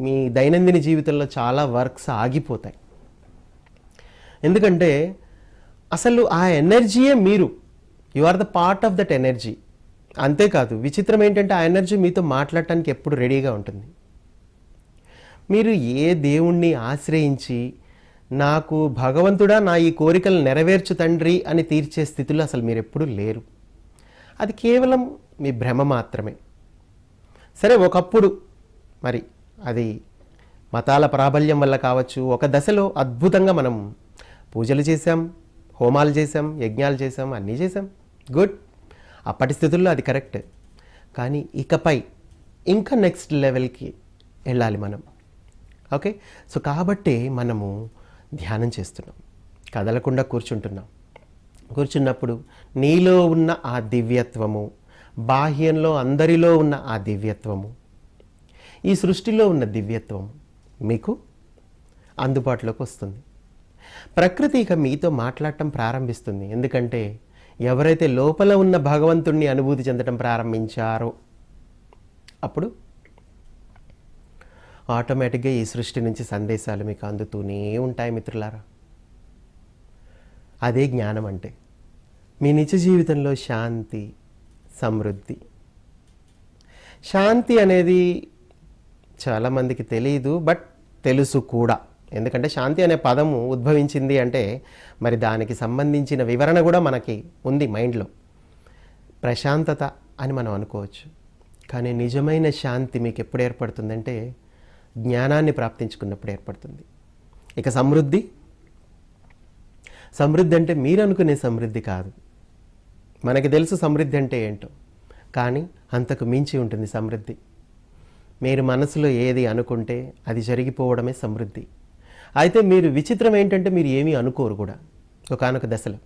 మీ దైనందిన జీవితంలో చాలా వర్క్స్ ఆగిపోతాయి. ఎందుకంటే అసలు ఆ ఎనర్జీయే మీరు, you are the part of that energy. అంతేకాదు, విచిత్రం ఏంటంటే ఆ ఎనర్జీ మీతో మాట్లాడటానికి ఎప్పుడు రెడీగా ఉంటుంది. మీరు ఏ దేవుణ్ణి ఆశ్రయించి నాకు భగవంతుడా నా ఈ కోరికలు నెరవేర్చు తండ్రి అని తీర్చే స్థితిలో అసలు మీరు ఎప్పుడూ లేరు. అది కేవలం మీ భ్రమ మాత్రమే. సరే, ఒకప్పుడు మరి అది మతాల ప్రాబల్యం వల్ల కావచ్చు, ఒక దశలో అద్భుతంగా మనం పూజలు చేశాం, హోమాలు చేశాం, యజ్ఞాలు చేశాం, అన్నీ చేశాం, గుడ్. అప్పటి స్థితుల్లో అది కరెక్ట్. కానీ ఇకపై ఇంకా నెక్స్ట్ లెవెల్కి వెళ్ళాలి మనం. ఓకే, సో కాబట్టి మనము ధ్యానం చేస్తున్నాం, కదలకుండా కూర్చున్నప్పుడు నీలో ఉన్న ఆ దివ్యత్వము, బాహ్యంలో అందరిలో ఉన్న ఆ దివ్యత్వము, ఈ సృష్టిలో ఉన్న దివ్యత్వం మీకు అందుబాటులోకి వస్తుంది. ప్రకృతి ఇక మీతో మాట్లాడటం ప్రారంభిస్తుంది. ఎందుకంటే ఎవరైతే లోపల ఉన్న భగవంతుణ్ణి అనుభూతి చెందడం ప్రారంభించారో అప్పుడు ఆటోమేటిక్గా ఈ సృష్టి నుంచి సందేశాలు మీకు అందుతూనే ఉంటాయి మిత్రులారా. అదే జ్ఞానం అంటే. మీ నిత్య జీవితంలో శాంతి, సమృద్ధి. శాంతి అనేది చాలామందికి తెలియదు, బట్ తెలుసు కూడా. ఎందుకంటే శాంతి అనే పదము ఉద్భవించింది అంటే మరి దానికి సంబంధించిన వివరణ కూడా మనకి ఉంది మైండ్లో. ప్రశాంతత అని మనం అనుకోవచ్చు. కానీ నిజమైన శాంతి మీకు ఎప్పుడు ఏర్పడుతుందంటే జ్ఞానాన్ని ప్రాప్తించుకున్నప్పుడు ఏర్పడుతుంది. ఇక సమృద్ధి. సమృద్ధి అంటే మీరు అనుకునే సమృద్ధి కాదు. మనకి తెలుసు సమృద్ధి అంటే ఏంటో, కానీ అంతకు మించి ఉంటుంది సమృద్ధి. మీరు మనసులో ఏది అనుకుంటే అది జరిగిపోవడమే సమృద్ధి. అయితే మీరు విచిత్రం ఏంటంటే మీరు ఏమీ అనుకోరు కూడా ఒకానొక దశలో.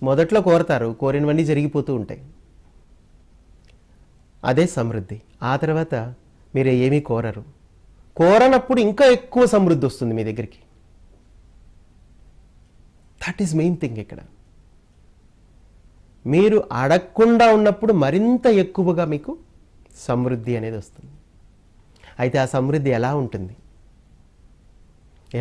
మొదట్లో కోరతారు, కోరినవన్నీ జరిగిపోతూ ఉంటాయి. అదే సమృద్ధి. ఆ తర్వాత మీరు ఏమీ కోరరు. కోరనప్పుడు ఇంకా ఎక్కువ సమృద్ధి వస్తుంది మీ దగ్గరికి. దట్ ఈస్ మెయిన్ థింగ్ ఇక్కడ. మీరు అడగకుండా ఉన్నప్పుడు మరింత ఎక్కువగా మీకు సమృద్ధి అనేది వస్తుంది. అయితే ఆ సమృద్ధి ఎలా ఉంటుంది?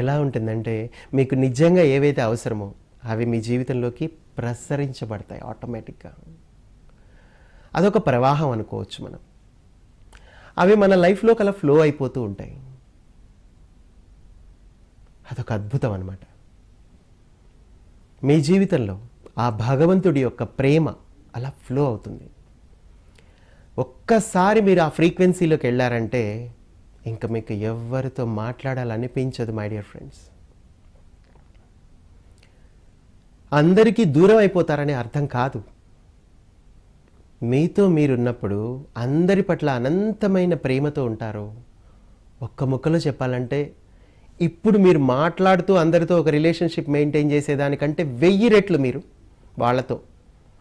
ఎలా ఉంటుందంటే మీకు నిజంగా ఏవైతే అవసరమో అవి మీ జీవితంలోకి ప్రసరించబడతాయి ఆటోమేటిక్గా. అదొక ప్రవాహం అనుకోవచ్చు మనం. అవి మన లైఫ్లోకి అలా ఫ్లో అయిపోతూ ఉంటాయి. అదొక అద్భుతం అన్నమాట. మీ జీవితంలో ఆ భగవంతుడి యొక్క ప్రేమ అలా ఫ్లో అవుతుంది. ఒక్కసారి మీరు ఆ ఫ్రీక్వెన్సీలోకి వెళ్ళారంటే ఇంకా మీకు ఎవరితో మాట్లాడాలనిపించదు మై డియర్ ఫ్రెండ్స్. అందరికీ దూరం అయిపోతారనే అర్థం కాదు. మీతో మీరున్నప్పుడు అందరి పట్ల అనంతమైన ప్రేమతో ఉంటారు. ఒక్క ముక్కలో చెప్పాలంటే ఇప్పుడు మీరు మాట్లాడుతూ అందరితో ఒక రిలేషన్షిప్ మెయింటైన్ చేసేదానికంటే 1000 రెట్లు మీరు వాళ్ళతో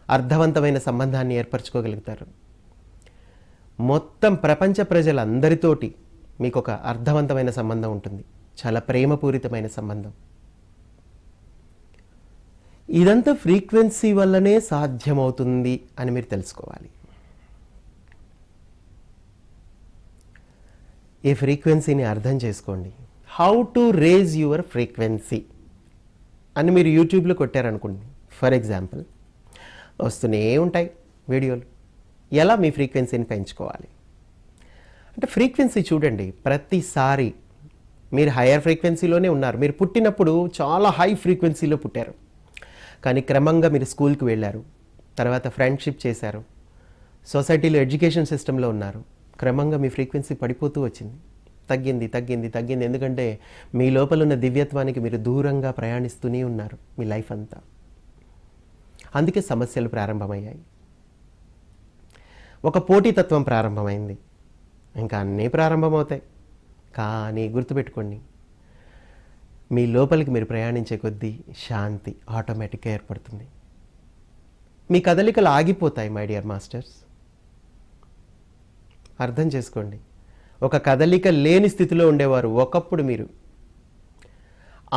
అర్థవంతమైన సంబంధాన్ని ఏర్పరచుకోగలుగుతారు. మొత్తం ప్రపంచ ప్రజలందరితోటి మీకు ఒక అర్థవంతమైన సంబంధం ఉంటుంది. చాలా ప్రేమపూరితమైన సంబంధం. ఇదంతా ఫ్రీక్వెన్సీ వల్లనే సాధ్యమవుతుంది అని మీరు తెలుసుకోవాలి. ఈ ఫ్రీక్వెన్సీని అర్థం చేసుకోండి. How to raise your frequency అని మీరు యూట్యూబ్లో కొట్టారనుకోండి, ఫర్ ఎగ్జాంపుల్ వస్తూనే ఉంటాయి వీడియోలు. ఎలా మీ ఫ్రీక్వెన్సీని పెంచుకోవాలి అంటే ఫ్రీక్వెన్సీ చూడండి. ప్రతిసారి మీరు హయ్యర్ ఫ్రీక్వెన్సీలోనే ఉన్నారు. మీరు పుట్టినప్పుడు చాలా హై ఫ్రీక్వెన్సీలో పుట్టారు. కానీ క్రమంగా మీరు స్కూల్కి వెళ్ళారు, తర్వాత ఫ్రెండ్షిప్ చేశారు, సొసైటీలో ఎడ్యుకేషన్ సిస్టంలో ఉన్నారు. క్రమంగా మీ ఫ్రీక్వెన్సీ పడిపోతూ వచ్చింది. తగ్గింది తగ్గింది తగ్గింది. ఎందుకంటే మీ లోపల ఉన్న దివ్యత్వానికి మీరు దూరంగా ప్రయాణిస్తూనే ఉన్నారు మీ లైఫ్ అంతా. అందుకే సమస్యలు ప్రారంభమయ్యాయి. ఒక పోటీతత్వం ప్రారంభమైంది. ఇంకా అన్నీ ప్రారంభమవుతాయి. కానీ గుర్తుపెట్టుకోండి, మీ లోపలికి మీరు ప్రయాణించే కొద్దీ శాంతి ఆటోమేటిక్గా ఏర్పడుతుంది. మీ కదలికలు ఆగిపోతాయి మై డియర్ మాస్టర్స్. అర్థం చేసుకోండి. ఒక కదలిక లేని స్థితిలో ఉండేవారు ఒకప్పుడు. మీరు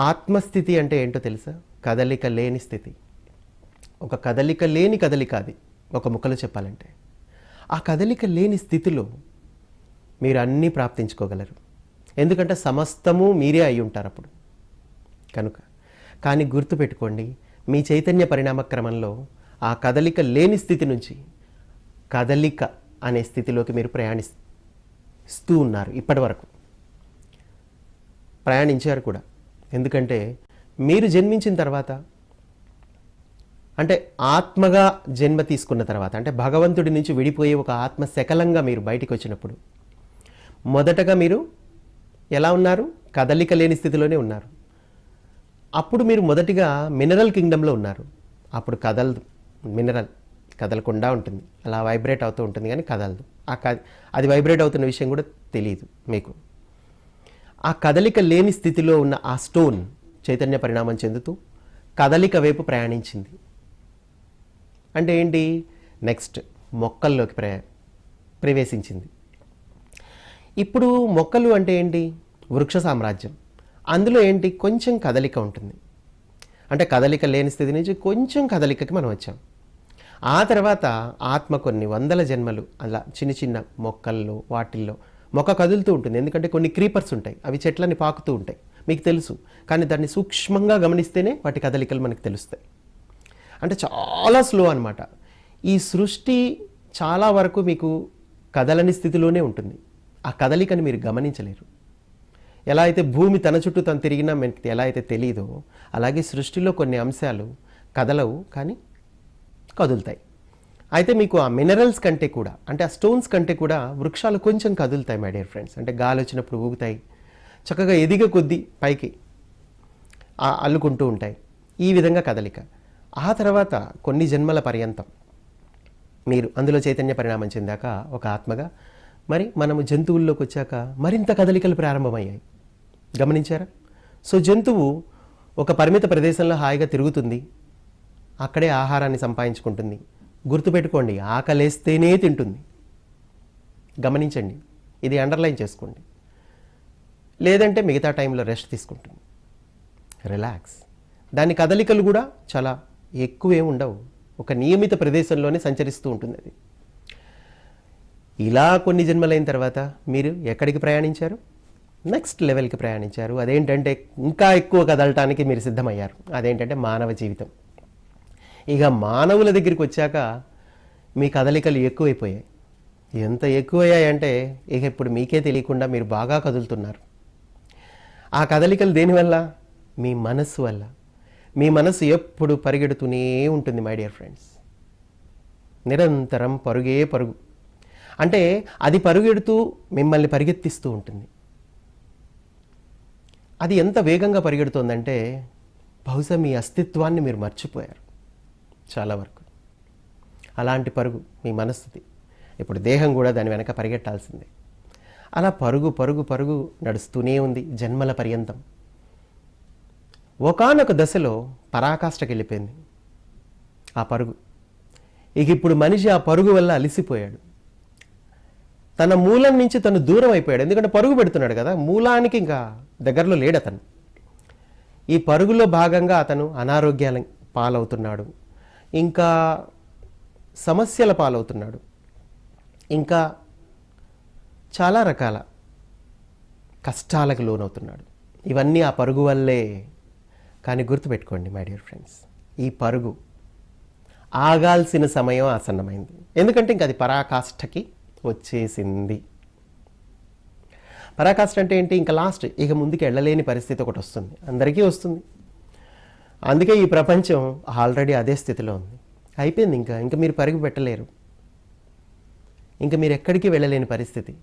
ఆత్మస్థితి అంటే ఏంటో తెలుసా? కదలిక లేని స్థితి. ఒక కదలిక లేని కదలిక అది ఒక ముక్కలో చెప్పాలంటే. ఆ కదలిక లేని స్థితిలో మీరు అన్నీ ప్రాప్తించుకోగలరు. ఎందుకంటే సమస్తము మీరే అయి ఉంటారు అప్పుడు కనుక. కానీ గుర్తుపెట్టుకోండి, మీ చైతన్య పరిణామ క్రమంలో ఆ కదలిక లేని స్థితి నుంచి కదలిక అనే స్థితిలోకి మీరు ప్రయాణిస్తూ ఉన్నారు. ఇప్పటి వరకు ప్రయాణించారు కూడా. ఎందుకంటే మీరు జన్మించిన తర్వాత, అంటే ఆత్మగా జన్మ తీసుకున్న తర్వాత, అంటే భగవంతుడి నుంచి విడిపోయే ఒక ఆత్మ శకలంగా మీరు బయటికి వచ్చినప్పుడు మొదటగా మీరు ఎలా ఉన్నారు? కదలిక లేని స్థితిలోనే ఉన్నారు. అప్పుడు మీరు మొదటిగా మినరల్ కింగ్డమ్లో ఉన్నారు. అప్పుడు కదలదు. మినరల్ కదలకుండా ఉంటుంది, అలా వైబ్రేట్ అవుతూ ఉంటుంది కానీ కదలదు. అది వైబ్రేట్ అవుతున్న విషయం కూడా తెలియదు మీకు. ఆ కదలిక లేని స్థితిలో ఉన్న ఆ స్టోన్ చైతన్య పరిణామం చెందుతూ కదలిక వైపు ప్రయాణించింది. అంటే ఏంటి? నెక్స్ట్ మొక్కల్లోకి ప్రవేశించింది. ఇప్పుడు మొక్కలు అంటే ఏంటి? వృక్ష సామ్రాజ్యం. అందులో ఏంటి? కొంచెం కదలిక ఉంటుంది. అంటే కదలిక లేని స్థితి నుంచి కొంచెం కదలికకి మనం వచ్చాం. ఆ తర్వాత ఆత్మ కొన్ని వందల జన్మలు అలా చిన్న చిన్న మొక్కల్లో వాటిల్లో మొక్క కదులుతూ ఉంటుంది, ఎందుకంటే కొన్ని క్రీపర్స్ ఉంటాయి, అవి చెట్లని పాకుతూ ఉంటాయి, మీకు తెలుసు. కానీ దాన్ని సూక్ష్మంగా గమనిస్తేనే వాటి కదలికలు మనకు తెలుస్తాయి. అంటే చాలా స్లో అనమాట. ఈ సృష్టి చాలా వరకు మీకు కదలని స్థితిలోనే ఉంటుంది. ఆ కదలికని మీరు గమనించలేరు. ఎలా అయితే భూమి తన చుట్టూ తను తిరిగినా మనకి ఎలా అయితే తెలియదో, అలాగే సృష్టిలో కొన్ని అంశాలు కదలవు కానీ కదులుతాయి. అయితే మీకు ఆ మినరల్స్ కంటే కూడా, అంటే ఆ స్టోన్స్ కంటే కూడా వృక్షాలు కొంచెం కదులుతాయి మై డియర్ ఫ్రెండ్స్. అంటే గాలి వచ్చినప్పుడు ఊగుతాయి, చక్కగా ఎదిగే కొద్దీ పైకి అల్లుకుంటూ ఉంటాయి. ఈ విధంగా కదలిక. ఆ తర్వాత కొన్ని జన్మల పర్యంతం మీరు అందులో చైతన్య పరిణామం చెందాక ఒక ఆత్మగా మరి మనము జంతువుల్లోకి వచ్చాక మరింత కదలికలు ప్రారంభమయ్యాయి. గమనించారా? సో జంతువు ఒక పరిమిత ప్రదేశంలో హాయిగా తిరుగుతుంది, అక్కడే ఆహారాన్ని సంపాదించుకుంటుంది. గుర్తుపెట్టుకోండి, ఆకలేస్తేనే తింటుంది. గమనించండి, ఇది అండర్లైన్ చేసుకోండి. లేదంటే మిగతా టైంలో రెస్ట్ తీసుకుంటుంది, రిలాక్స్. దాని కదలికలు కూడా చాలా ఎక్కువే ఉండవు, ఒక నియమిత ప్రదేశంలోనే సంచరిస్తూ ఉంటుంది అది. ఇలా కొన్ని జన్మలైన తర్వాత మీరు ఎక్కడికి ప్రయాణించారు? నెక్స్ట్ లెవెల్కి ప్రయాణించారు. అదేంటంటే ఇంకా ఎక్కువ కదలటానికి మీరు సిద్ధమయ్యారు. అదేంటంటే మానవ జీవితం. ఇక మానవుల దగ్గరికి వచ్చాక మీ కదలికలు ఎక్కువైపోయాయి. ఎంత ఎక్కువయ్యాయంటే ఇక ఇప్పుడు మీకే తెలియకుండా మీరు బాగా కదులుతున్నారు. ఆ కదలికలు దేనివల్ల? మీ మనస్సు వల్ల. మీ మనస్సు ఎప్పుడు పరిగెడుతూనే ఉంటుంది మై డియర్ ఫ్రెండ్స్. నిరంతరం పరుగే పరుగు. అంటే అది పరుగెడుతూ మిమ్మల్ని పరిగెత్తిస్తూ ఉంటుంది. అది ఎంత వేగంగా పరిగెడుతోందంటే బహుశా మీ అస్తిత్వాన్ని మీరు మర్చిపోయారు చాలా వరకు. అలాంటి పరుగు మీ మనస్సుది. ఇప్పుడు దేహం కూడా దాని వెనక పరిగెట్టాల్సిందే. అలా పరుగు పరుగు పరుగు నడుస్తూనే ఉంది జన్మల పర్యంతం. ఒకానొక దశలో పరాకాష్ఠకి వెళ్ళిపోయింది ఆ పరుగు. ఇక ఇప్పుడు మనిషి ఆ పరుగు వల్ల అలిసిపోయాడు. తన మూలం నుంచి తను దూరం అయిపోయాడు. ఎందుకంటే పరుగు పెడుతున్నాడు కదా, మూలానికి ఇంకా దగ్గరలో లేడు అతను. ఈ పరుగులో భాగంగా అతను అనారోగ్యాల పాలవుతున్నాడు, ఇంకా సమస్యల పాలవుతున్నాడు, ఇంకా చాలా రకాల కష్టాలకు లోనవుతున్నాడు. ఇవన్నీ ఆ పరుగు వల్లే. కానీ గుర్తుపెట్టుకోండి మై డియర్ ఫ్రెండ్స్, ఈ పరుగు ఆగాల్సిన సమయం ఆసన్నమైంది. ఎందుకంటే ఇంక అది పరాకాష్ఠకి వచ్చేసింది. పరాకాష్ఠ అంటే ఏంటి? ఇంకా లాస్ట్, ఇక ముందుకు వెళ్ళలేని పరిస్థితి ఒకటి వస్తుంది, అందరికీ వస్తుంది. అందుకే ఈ ప్రపంచం ఆల్రెడీ అదే స్థితిలో ఉంది. అయిపోయింది, ఇంకా మీరు పరుగు పెట్టలేరు, ఇంకా మీరు ఎక్కడికి వెళ్ళలేని పరిస్థితి.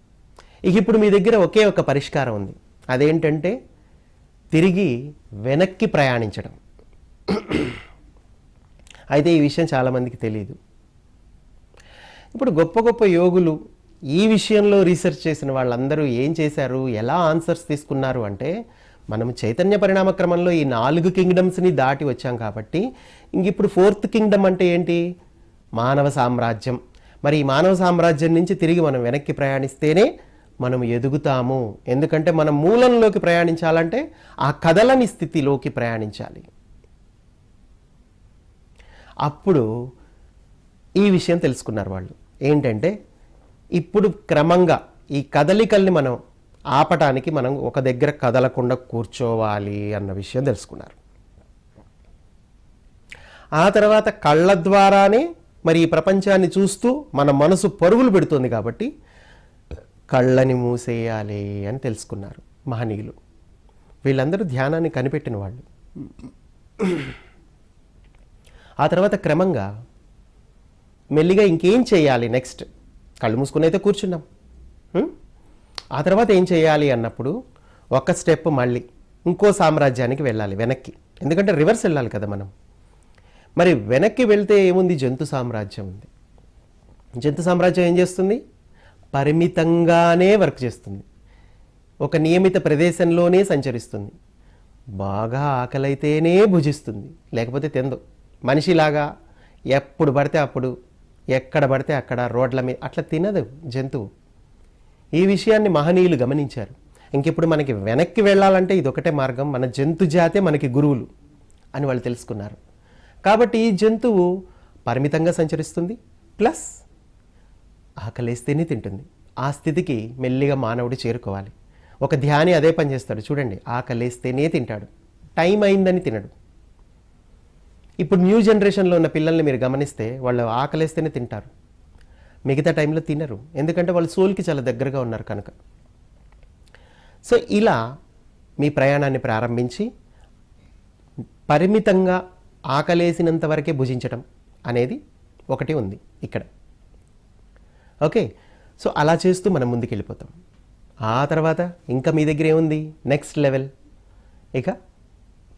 ఇక ఇప్పుడు మీ దగ్గర ఒకే ఒక పరిష్కారం ఉంది. అదేంటంటే తిరిగి వెనక్కి ప్రయాణించడం. అయితే ఈ విషయం చాలామందికి తెలియదు. ఇప్పుడు గొప్ప గొప్ప యోగులు ఈ విషయంలో రీసెర్చ్ చేసిన వాళ్ళందరూ ఏం చేశారు, ఎలా ఆన్సర్స్ తీసుకున్నారు అంటే, మనం చైతన్య పరిణామ క్రమంలో ఈ 4 కింగ్డమ్స్ని దాటి వచ్చాం కాబట్టి ఇంక ఇప్పుడు 4th కింగ్డమ్ అంటే ఏంటి? మానవ సామ్రాజ్యం. మరి ఈ మానవ సామ్రాజ్యం నుంచి తిరిగి మనం వెనక్కి ప్రయాణిస్తేనే మనం ఎదుగుతాము. ఎందుకంటే మనం మూలంలోకి ప్రయాణించాలంటే ఆ కదలని స్థితిలోకి ప్రయాణించాలి. అప్పుడు ఈ విషయం తెలుసుకున్నారు వాళ్ళు. ఏంటంటే ఇప్పుడు క్రమంగా ఈ కదలికల్ని మనం ఆపటానికి మనం ఒక దగ్గర కదలకుండా కూర్చోవాలి అన్న విషయం తెలుసుకున్నారు. ఆ తర్వాత కళ్ళ ద్వారానే మరి ఈ ప్రపంచాన్ని చూస్తూ మన మనసు పరుగులు పెడుతుంది కాబట్టి కళ్ళని మూసేయాలి అని తెలుసుకున్నారు మహనీయులు. వీళ్ళందరూ ధ్యానాన్ని కనిపెట్టిన వాళ్ళు. ఆ తర్వాత క్రమంగా మెల్లిగా ఇంకేం చేయాలి నెక్స్ట్, కళ్ళు మూసుకుని అయితే కూర్చున్నాం. ఆ తర్వాత ఏం చేయాలి అన్నప్పుడు ఒక స్టెప్ మళ్ళీ ఇంకో సామ్రాజ్యానికి వెళ్ళాలి వెనక్కి. ఎందుకంటే రివర్స్ వెళ్ళాలి కదా మనం. మరి వెనక్కి వెళ్తే ఏముంది? జంతు సామ్రాజ్యం ఉంది. జంతు సామ్రాజ్యం ఏం చేస్తుంది? పరిమితంగానే వర్క్ చేస్తుంది, ఒక నియమిత ప్రదేశంలోనే సంచరిస్తుంది, బాగా ఆకలైతేనే భుజిస్తుంది, లేకపోతే తిందు. మనిషిలాగా ఎప్పుడు పడితే అప్పుడు ఎక్కడ పడితే అక్కడ రోడ్ల మీద అట్లా తినదు జంతువు. ఈ విషయాన్ని మహనీయులు గమనించారు. ఇంకిప్పుడు మనకి వెనక్కి వెళ్ళాలంటే ఇదొకటే మార్గం, మన జంతు జాతే మనకి గురువులు అని వాళ్ళు తెలుసుకున్నారు. కాబట్టి ఈ జంతువు పరిమితంగా సంచరిస్తుంది, ప్లస్ ఆకలేస్తేనే తింటుంది. ఆ స్థితికి మెల్లిగా మానవుడు చేరుకోవాలి. ఒక ధ్యాని అదే పని చేస్తాడు. చూడండి, ఆకలేస్తేనే తింటాడు, టైం అయిందని తినడు. ఇప్పుడు న్యూ జనరేషన్లో ఉన్న పిల్లల్ని మీరు గమనిస్తే వాళ్ళు ఆకలేస్తేనే తింటారు, మిగతా టైంలో తినరు. ఎందుకంటే వాళ్ళు సోల్కి చాలా దగ్గరగా ఉన్నారు కనుక. సో ఇలా మీ ప్రయాణాన్ని ప్రారంభించి పరిమితంగా ఆకలేసినంత వరకే భుజించడం అనేది ఒకటి ఉంది ఇక్కడ. ఓకే, సో అలా చేస్తూ మనం ముందుకు వెళ్ళిపోతాం. ఆ తర్వాత ఇంకా మీ దగ్గర ఏముంది, నెక్స్ట్ లెవెల్ ఇక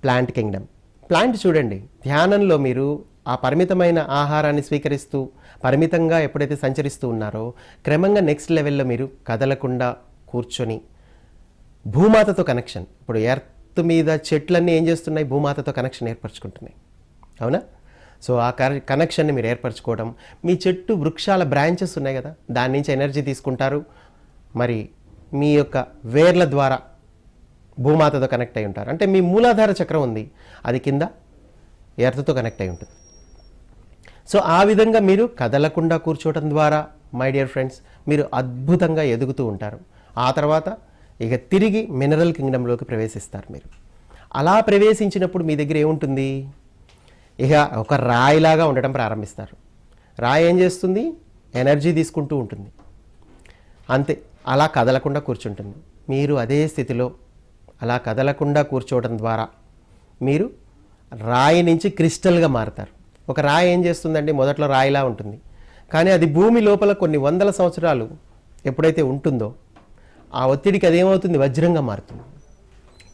ప్లాంట్ కింగ్డమ్. ప్లాంట్ చూడండి, ధ్యానంలో మీరు ఆ పరిమితమైన ఆహారాన్ని స్వీకరిస్తూ పరిమితంగా ఎప్పుడైతే సంచరిస్తూ ఉన్నారో క్రమంగా నెక్స్ట్ లెవెల్లో మీరు కదలకుండా కూర్చొని భూమాతతో కనెక్షన్. ఇప్పుడు ఎర్త్ మీద చెట్లన్నీ ఏం చేస్తున్నాయి, భూమాతతో కనెక్షన్ ఏర్పరచుకుంటున్నాయి, అవునా? సో ఆ కనెక్షన్ని మీరు ఏర్పరచుకోవడం, మీ చెట్టు వృక్షాల బ్రాంచెస్ ఉన్నాయి కదా, దాని నుంచి ఎనర్జీ తీసుకుంటారు, మరి మీ యొక్క వేర్ల ద్వారా భూమాతతో కనెక్ట్ అయి ఉంటారు. అంటే మీ మూలాధార చక్రం ఉంది, అది కింద ఎర్త్తో కనెక్ట్ అయి ఉంటుంది. సో ఆ విధంగా మీరు కదలకుండా కూర్చోవడం ద్వారా మై డియర్ ఫ్రెండ్స్ మీరు అద్భుతంగా ఎదుగుతూ ఉంటారు. ఆ తర్వాత ఇక తిరిగి మినరల్ కింగ్డమ్లోకి ప్రవేశిస్తారు. మీరు అలా ప్రవేశించినప్పుడు మీ దగ్గర ఏముంటుంది, ఇక ఒక రాయిలాగా ఉండటం ప్రారంభిస్తారు. రాయి ఏం చేస్తుంది, ఎనర్జీ తీసుకుంటూ ఉంటుంది, అంతే. అలా కదలకుండా కూర్చుంటుంది. మీరు అదే స్థితిలో అలా కదలకుండా కూర్చోవడం ద్వారా మీరు రాయి నుంచి క్రిస్టల్గా మారుతారు. ఒక రాయి ఏం చేస్తుందండి, మొదట్లో రాయిలా ఉంటుంది, కానీ అది భూమి లోపల కొన్ని వందల సంవత్సరాలు ఎప్పుడైతే ఉంటుందో ఆ ఒత్తిడికి అదేమవుతుంది, వజ్రంగా మారుతుంది,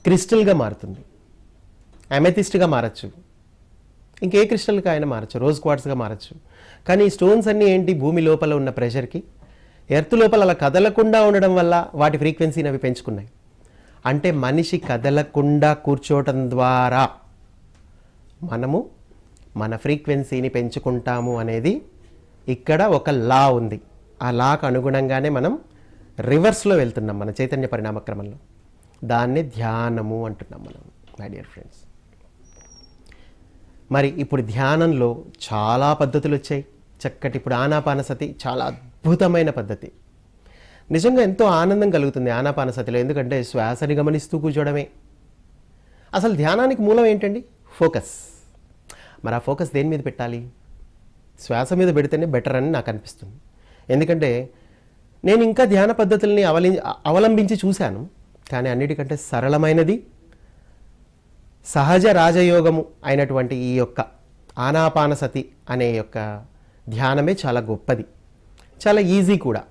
క్రిస్టల్గా మారుతుంది, అమెథిస్ట్గా మారచ్చు, ఇంకే క్రిస్టల్గా అయినా మారచ్చు, రోజ్ క్వార్ట్స్గా మారచ్చు. కానీ ఈ స్టోన్స్ అన్నీ ఏంటి, భూమి లోపల ఉన్న ప్రెషర్కి ఎర్త్ లోపల అలా కదలకుండా ఉండడం వల్ల వాటి ఫ్రీక్వెన్సీని అవి పెంచుకున్నాయి. అంటే మనిషి కదలకుండా కూర్చోవటం ద్వారా మనము మన ఫ్రీక్వెన్సీని పెంచుకుంటాము అనేది ఇక్కడ ఒక లా ఉంది. ఆ లాకు అనుగుణంగానే మనం రివర్స్లో వెళ్తున్నాం మన చైతన్య పరిణామక్రమంలో. దాన్ని ధ్యానము అంటున్నాం మనం మై డియర్ ఫ్రెండ్స్. మరి ఇప్పుడు ధ్యానంలో చాలా పద్ధతులు వచ్చాయి చక్కటి. ఇప్పుడు ఆనాపానసతి చాలా అద్భుతమైన పద్ధతి. నిజంగా ఎంతో ఆనందం కలుగుతుంది ఆనాపానసతిలో, ఎందుకంటే శ్వాసని గమనిస్తూ కూర్చోవడమే. అసలు ధ్యానానికి మూలం ఏంటండి, ఫోకస్. మరి ఆ ఫోకస్ దేని మీద పెట్టాలి, శ్వాస మీద పెడితేనే బెటర్ అని నాకు అనిపిస్తుంది. ఎందుకంటే నేను ఇంకా ధ్యాన పద్ధతుల్ని అవలంబించి చూశాను, కానీ అన్నిటికంటే సరళమైనది సహజ రాజయోగము అయినటువంటి ఈ యొక్క ఆనాపానసతి అనే యొక్క ధ్యానమే చాలా గొప్పది, చాలా ఈజీ కూడా.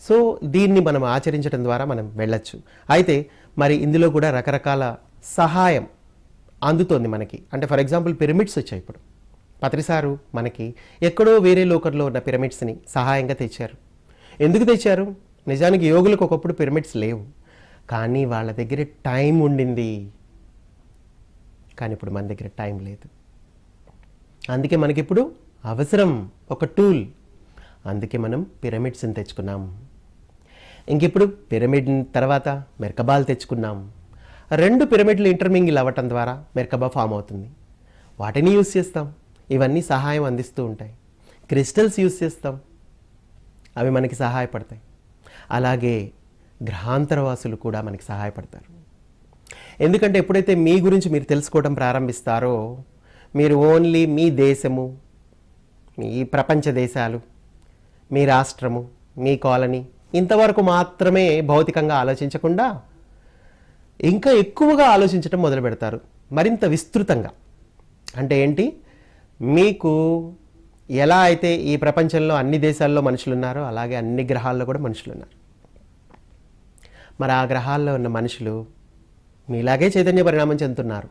సో దీన్ని మనం ఆచరించడం ద్వారా మనం వెళ్ళచ్చు. అయితే మరి ఇందులో కూడా రకరకాల సహాయం అందుతోంది మనకి. అంటే ఫర్ ఎగ్జాంపుల్ పిరమిడ్స్ వచ్చాయి. ఇప్పుడు పత్రిసారు మనకి ఎక్కడో వేరే లోకంలో ఉన్న పిరమిడ్స్ని సహాయంగా తెచ్చారు. ఎందుకు తెచ్చారు, నిజానికి యోగులకు ఒకప్పుడు పిరమిడ్స్ లేవు, కానీ వాళ్ళ దగ్గర టైం ఉండింది. కానీ ఇప్పుడు మన దగ్గర టైం లేదు. అందుకే మనకిప్పుడు అవసరం ఒక టూల్. అందుకే మనం పిరమిడ్స్ని తెచ్చుకున్నాం. ఇంకిప్పుడు పిరమిడ్ తర్వాత మెర్కబాల్ తెచ్చుకున్నాం. 2 పిరమిడ్లు ఇంటర్మింగిల్ అవ్వటం ద్వారా మెర్కబా ఫామ్ అవుతుంది. వాటిని యూజ్ చేస్తాం, ఇవన్నీ సహాయం అందిస్తూ ఉంటాయి. క్రిస్టల్స్ యూజ్ చేస్తాం, అవి మనకి సహాయపడతాయి. అలాగే గ్రహాంతరవాసులు కూడా మనకి సహాయపడతారు. ఎందుకంటే ఎప్పుడైతే మీ గురించి మీరు తెలుసుకోవడం ప్రారంభిస్తారో, మీరు ఓన్లీ మీ దేశము, మీ ప్రపంచ దేశాలు, మీ రాష్ట్రము, మీ కాలనీ ఇంతవరకు మాత్రమే భౌతికంగా ఆలోచించకుండా ఇంకా ఎక్కువగా ఆలోచించడం మొదలు పెడతారు, మరింత విస్తృతంగా. అంటే ఏంటి, మీకు ఎలా అయితే ఈ ప్రపంచంలో అన్ని దేశాల్లో మనుషులు ఉన్నారో అలాగే అన్ని గ్రహాల్లో కూడా మనుషులు ఉన్నారు. మరి ఆ గ్రహాల్లో ఉన్న మనుషులు మీలాగే చైతన్య పరిణామం చెందుతున్నారు,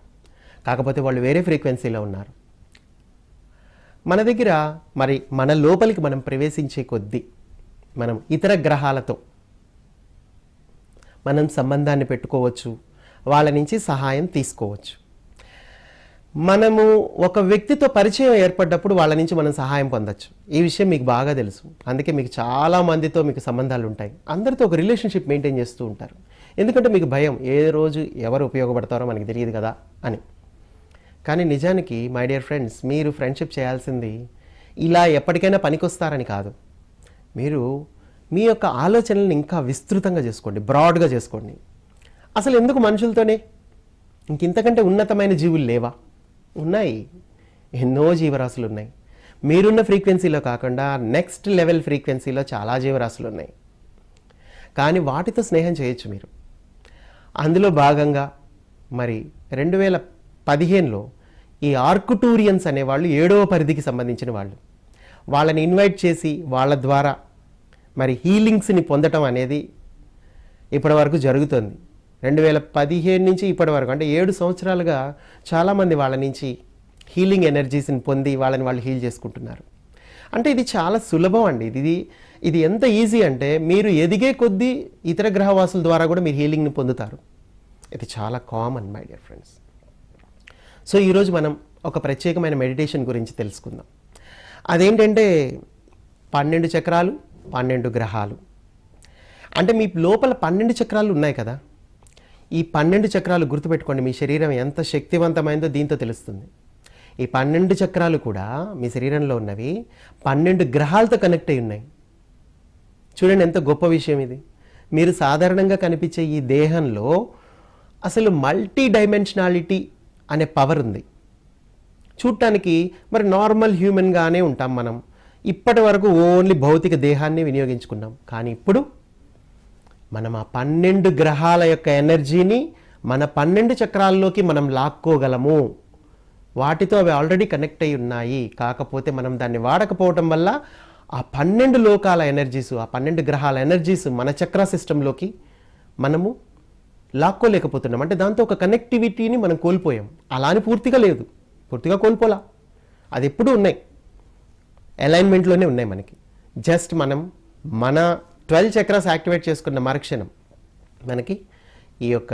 కాకపోతే వాళ్ళు వేరే ఫ్రీక్వెన్సీలో ఉన్నారు. మన దగ్గర మరి మన లోపలికి మనం ప్రవేశించే కొద్దీ మనం ఇతర గ్రహాలతో మనం సంబంధాన్ని పెట్టుకోవచ్చు, వాళ్ళ నుంచి సహాయం తీసుకోవచ్చు. మనము ఒక వ్యక్తితో పరిచయం ఏర్పడ్డప్పుడు వాళ్ళ నుంచి మనం సహాయం పొందొచ్చు. ఈ విషయం మీకు బాగా తెలుసు. అందుకే మీకు చాలా మందితో మీకు సంబంధాలు ఉంటాయి, అందరితో ఒక రిలేషన్షిప్ మెయింటైన్ చేస్తూ ఉంటారు. ఎందుకంటే మీకు భయం, ఏ రోజు ఎవరు ఉపయోగపడతారో మనకి తెలియదు కదా అని. కానీ నిజానికి మై డియర్ ఫ్రెండ్స్, మీరు ఫ్రెండ్షిప్ చేయాల్సింది ఇలా ఎప్పటికైనా పనికొస్తారని కాదు. మీరు మీ యొక్క ఆలోచనలను ఇంకా విస్తృతంగా చేసుకోండి, బ్రాడ్గా చేసుకోండి. అసలు ఎందుకు మనుషులతోనే? ఇంతకంటే ఉన్నతమైన జీవులు లేవా? ఉన్నాయి, ఎన్నో జీవరాశులు ఉన్నాయి. మీరున్న ఫ్రీక్వెన్సీలో కాకుండా నెక్స్ట్ లెవెల్ ఫ్రీక్వెన్సీలో చాలా జీవరాశులు ఉన్నాయి. కానీ వాటితో స్నేహం చేయొచ్చు మీరు. అందులో భాగంగా మరి 2015లో ఈ ఆర్కుటూరియన్స్ అనేవాళ్ళు 7వ పరిధికి సంబంధించిన వాళ్ళు, వాళ్ళని ఇన్వైట్ చేసి వాళ్ళ ద్వారా మరి హీలింగ్స్ని పొందటం అనేది ఇప్పటి వరకు జరుగుతుంది. 2015 నుంచి ఇప్పటి వరకు, అంటే 7 సంవత్సరాలుగా చాలామంది వాళ్ళ నుంచి హీలింగ్ ఎనర్జీస్ని పొంది వాళ్ళని వాళ్ళు హీల్ చేసుకుంటున్నారు. అంటే ఇది చాలా సులభం అండి. ఇది ఎంత ఈజీ అంటే మీరు ఎదిగే కొద్దీ ఇతర గ్రహవాసుల ద్వారా కూడా మీరు హీలింగ్ని పొందుతారు. ఇది చాలా common my dear friends. So ఈరోజు మనం ఒక ప్రత్యేకమైన మెడిటేషన్ గురించి తెలుసుకుందాం. అదేంటంటే 12 చక్రాలు, 12 గ్రహాలు. అంటే మీ లోపల 12 చక్రాలు ఉన్నాయి కదా, ఈ 12 చక్రాలు గుర్తుపెట్టుకోండి. మీ శరీరం ఎంత శక్తివంతమైందో దీంతో తెలుస్తుంది. ఈ 12 చక్రాలు కూడా మీ శరీరంలో ఉన్నవి 12 గ్రహాలతో కనెక్ట్ అయి ఉన్నాయి. చూడండి ఎంత గొప్ప విషయం ఇది. మీరు సాధారణంగా కనిపించే ఈ దేహంలో అసలు మల్టీ డైమెన్షనాలిటీ అనే పవర్ ఉంది. చూడటానికి మరి నార్మల్ హ్యూమన్గానే ఉంటాం మనం. ఇప్పటి వరకు ఓన్లీ భౌతిక దేహాన్ని వినియోగించుకున్నాం. కానీ ఇప్పుడు మనం ఆ 12 గ్రహాల యొక్క ఎనర్జీని మన 12 చక్రాల్లోకి మనం లాక్కోగలము. వాటితో అవి ఆల్రెడీ కనెక్ట్ అయి ఉన్నాయి. కాకపోతే మనం దాన్ని వాడకపోవటం వల్ల ఆ 12 లోకాల ఎనర్జీస్, ఆ 12 గ్రహాల ఎనర్జీస్ మన చక్ర సిస్టంలోకి మనము లాక్కోలేకపోతున్నాం. అంటే దాంతో ఒక కనెక్టివిటీని మనం కోల్పోయాం. అలా అని పూర్తిగా లేదు, పూర్తిగా కోల్పోలా, అది ఎప్పుడూ ఉన్నాయి, అలైన్మెంట్లోనే ఉన్నాయి మనకి. జస్ట్ మనం మన 12 చక్రాస్ యాక్టివేట్ చేసుకున్న మరుక్షణం మనకి ఈ యొక్క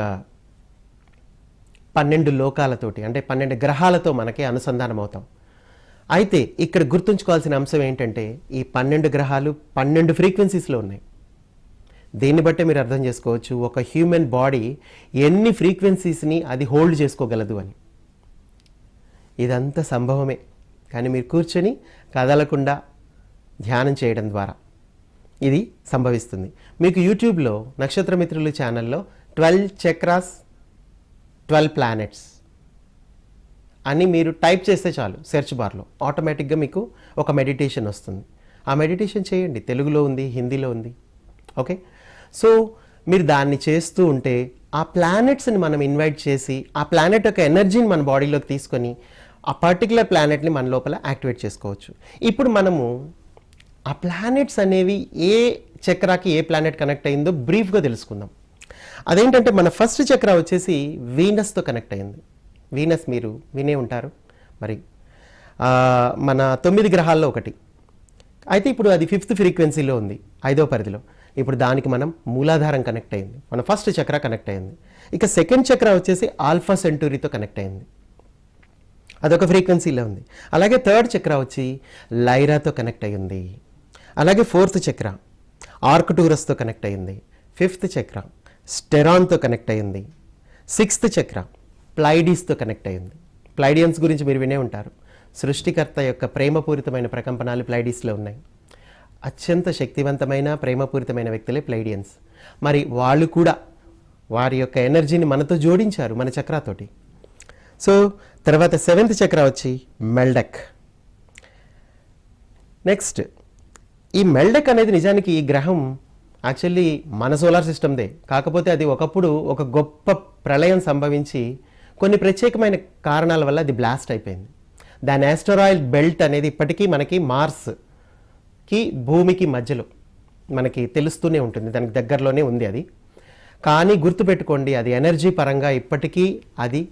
12 లోకాలతోటి, అంటే 12 గ్రహాలతో మనకి అనుసంధానం అవుతాం. అయితే ఇక్కడ గుర్తుంచుకోవాల్సిన అంశం ఏంటంటే ఈ 12 గ్రహాలు 12 ఫ్రీక్వెన్సీస్లో ఉన్నాయి. దీన్ని బట్టే మీరు అర్థం చేసుకోవచ్చు ఒక హ్యూమన్ బాడీ ఎన్ని ఫ్రీక్వెన్సీస్ని అది హోల్డ్ చేసుకోగలదు అని. ఇదంతా సంభవమే, కానీ మీరు కూర్చొని కదలకుండా ధ్యానం చేయడం ద్వారా ఇది సంభవిస్తుంది. మీకు యూట్యూబ్లో నక్షత్రమిత్రులు ఛానల్లో 12 చక్రాస్ 12 ప్లానెట్స్ అని మీరు టైప్ చేస్తే చాలు, సెర్చ్ బార్లో ఆటోమేటిక్గా మీకు ఒక మెడిటేషన్ వస్తుంది. ఆ మెడిటేషన్ చేయండి. తెలుగులో ఉంది, హిందీలో ఉంది. ఓకే, సో మీరు దాన్ని చేస్తూ ఉంటే ఆ ప్లానెట్స్ని మనం ఇన్వైట్ చేసి ఆ ప్లానెట్ యొక్క ఎనర్జీని మన బాడీలోకి తీసుకొని ఆ పర్టికులర్ ప్లానెట్ని మన లోపల యాక్టివేట్ చేసుకోవచ్చు. ఇప్పుడు మనము ఆ ప్లానెట్స్ అనేవి ఏ చక్రాకి ఏ ప్లానెట్ కనెక్ట్ అయిందో బ్రీఫ్గా తెలుసుకుందాం. అదేంటంటే మన ఫస్ట్ చక్ర వచ్చేసి వీనస్తో కనెక్ట్ అయింది. వీనస్ మీరు వినే ఉంటారు మరి, మన 9 గ్రహాల్లో ఒకటి. అయితే ఇప్పుడు అది 5th ఫ్రీక్వెన్సీలో ఉంది, 5వ పరిధిలో. ఇప్పుడు దానికి మనం మూలాధారం కనెక్ట్ అయింది, మన ఫస్ట్ చక్ర కనెక్ట్ అయింది. ఇక సెకండ్ చక్ర వచ్చేసి ఆల్ఫా సెంటూరీతో కనెక్ట్ అయింది, అదొక ఫ్రీక్వెన్సీలో ఉంది. అలాగే థర్డ్ చక్ర వచ్చి లైరాతో కనెక్ట్ అయ్యింది. అలాగే 4th చక్ర ఆర్క్టూరస్తో కనెక్ట్ అయ్యింది. 5th చక్ర స్టెరాన్తో కనెక్ట్ అయ్యింది. 6th చక్ర ప్లైడీస్తో కనెక్ట్ అయ్యింది. ప్లైడియన్స్ గురించి మీరు వినే ఉంటారు. సృష్టికర్త యొక్క ప్రేమపూరితమైన ప్రకంపనాలు ప్లైడీస్లో ఉన్నాయి. అత్యంత శక్తివంతమైన ప్రేమపూరితమైన వ్యక్తులే ప్లైడియన్స్. మరి వాళ్ళు కూడా వారి యొక్క ఎనర్జీని మనతో జోడించారు మన చక్రాతోటి. సో తర్వాత 7th చక్ర వచ్చి మెల్డక్. నెక్స్ట్ ఈ మెల్డక్ అనేది నిజానికి ఈ గ్రహం యాక్చువల్లీ మన సోలార్ సిస్టమ్దే. కాకపోతే అది ఒకప్పుడు ఒక గొప్ప ప్రళయం సంభవించి కొన్ని ప్రత్యేకమైన కారణాల వల్ల అది బ్లాస్ట్ అయిపోయింది. దాని ఆస్టరాయిడ్ బెల్ట్ అనేది ఇప్పటికీ మనకి మార్స్కి భూమికి మధ్యలో మనకి తెలుస్తూనే ఉంటుంది, దానికి దగ్గరలోనే ఉంది అది. కానీ గుర్తుపెట్టుకోండి, అది ఎనర్జీ పరంగా ఇప్పటికీ అది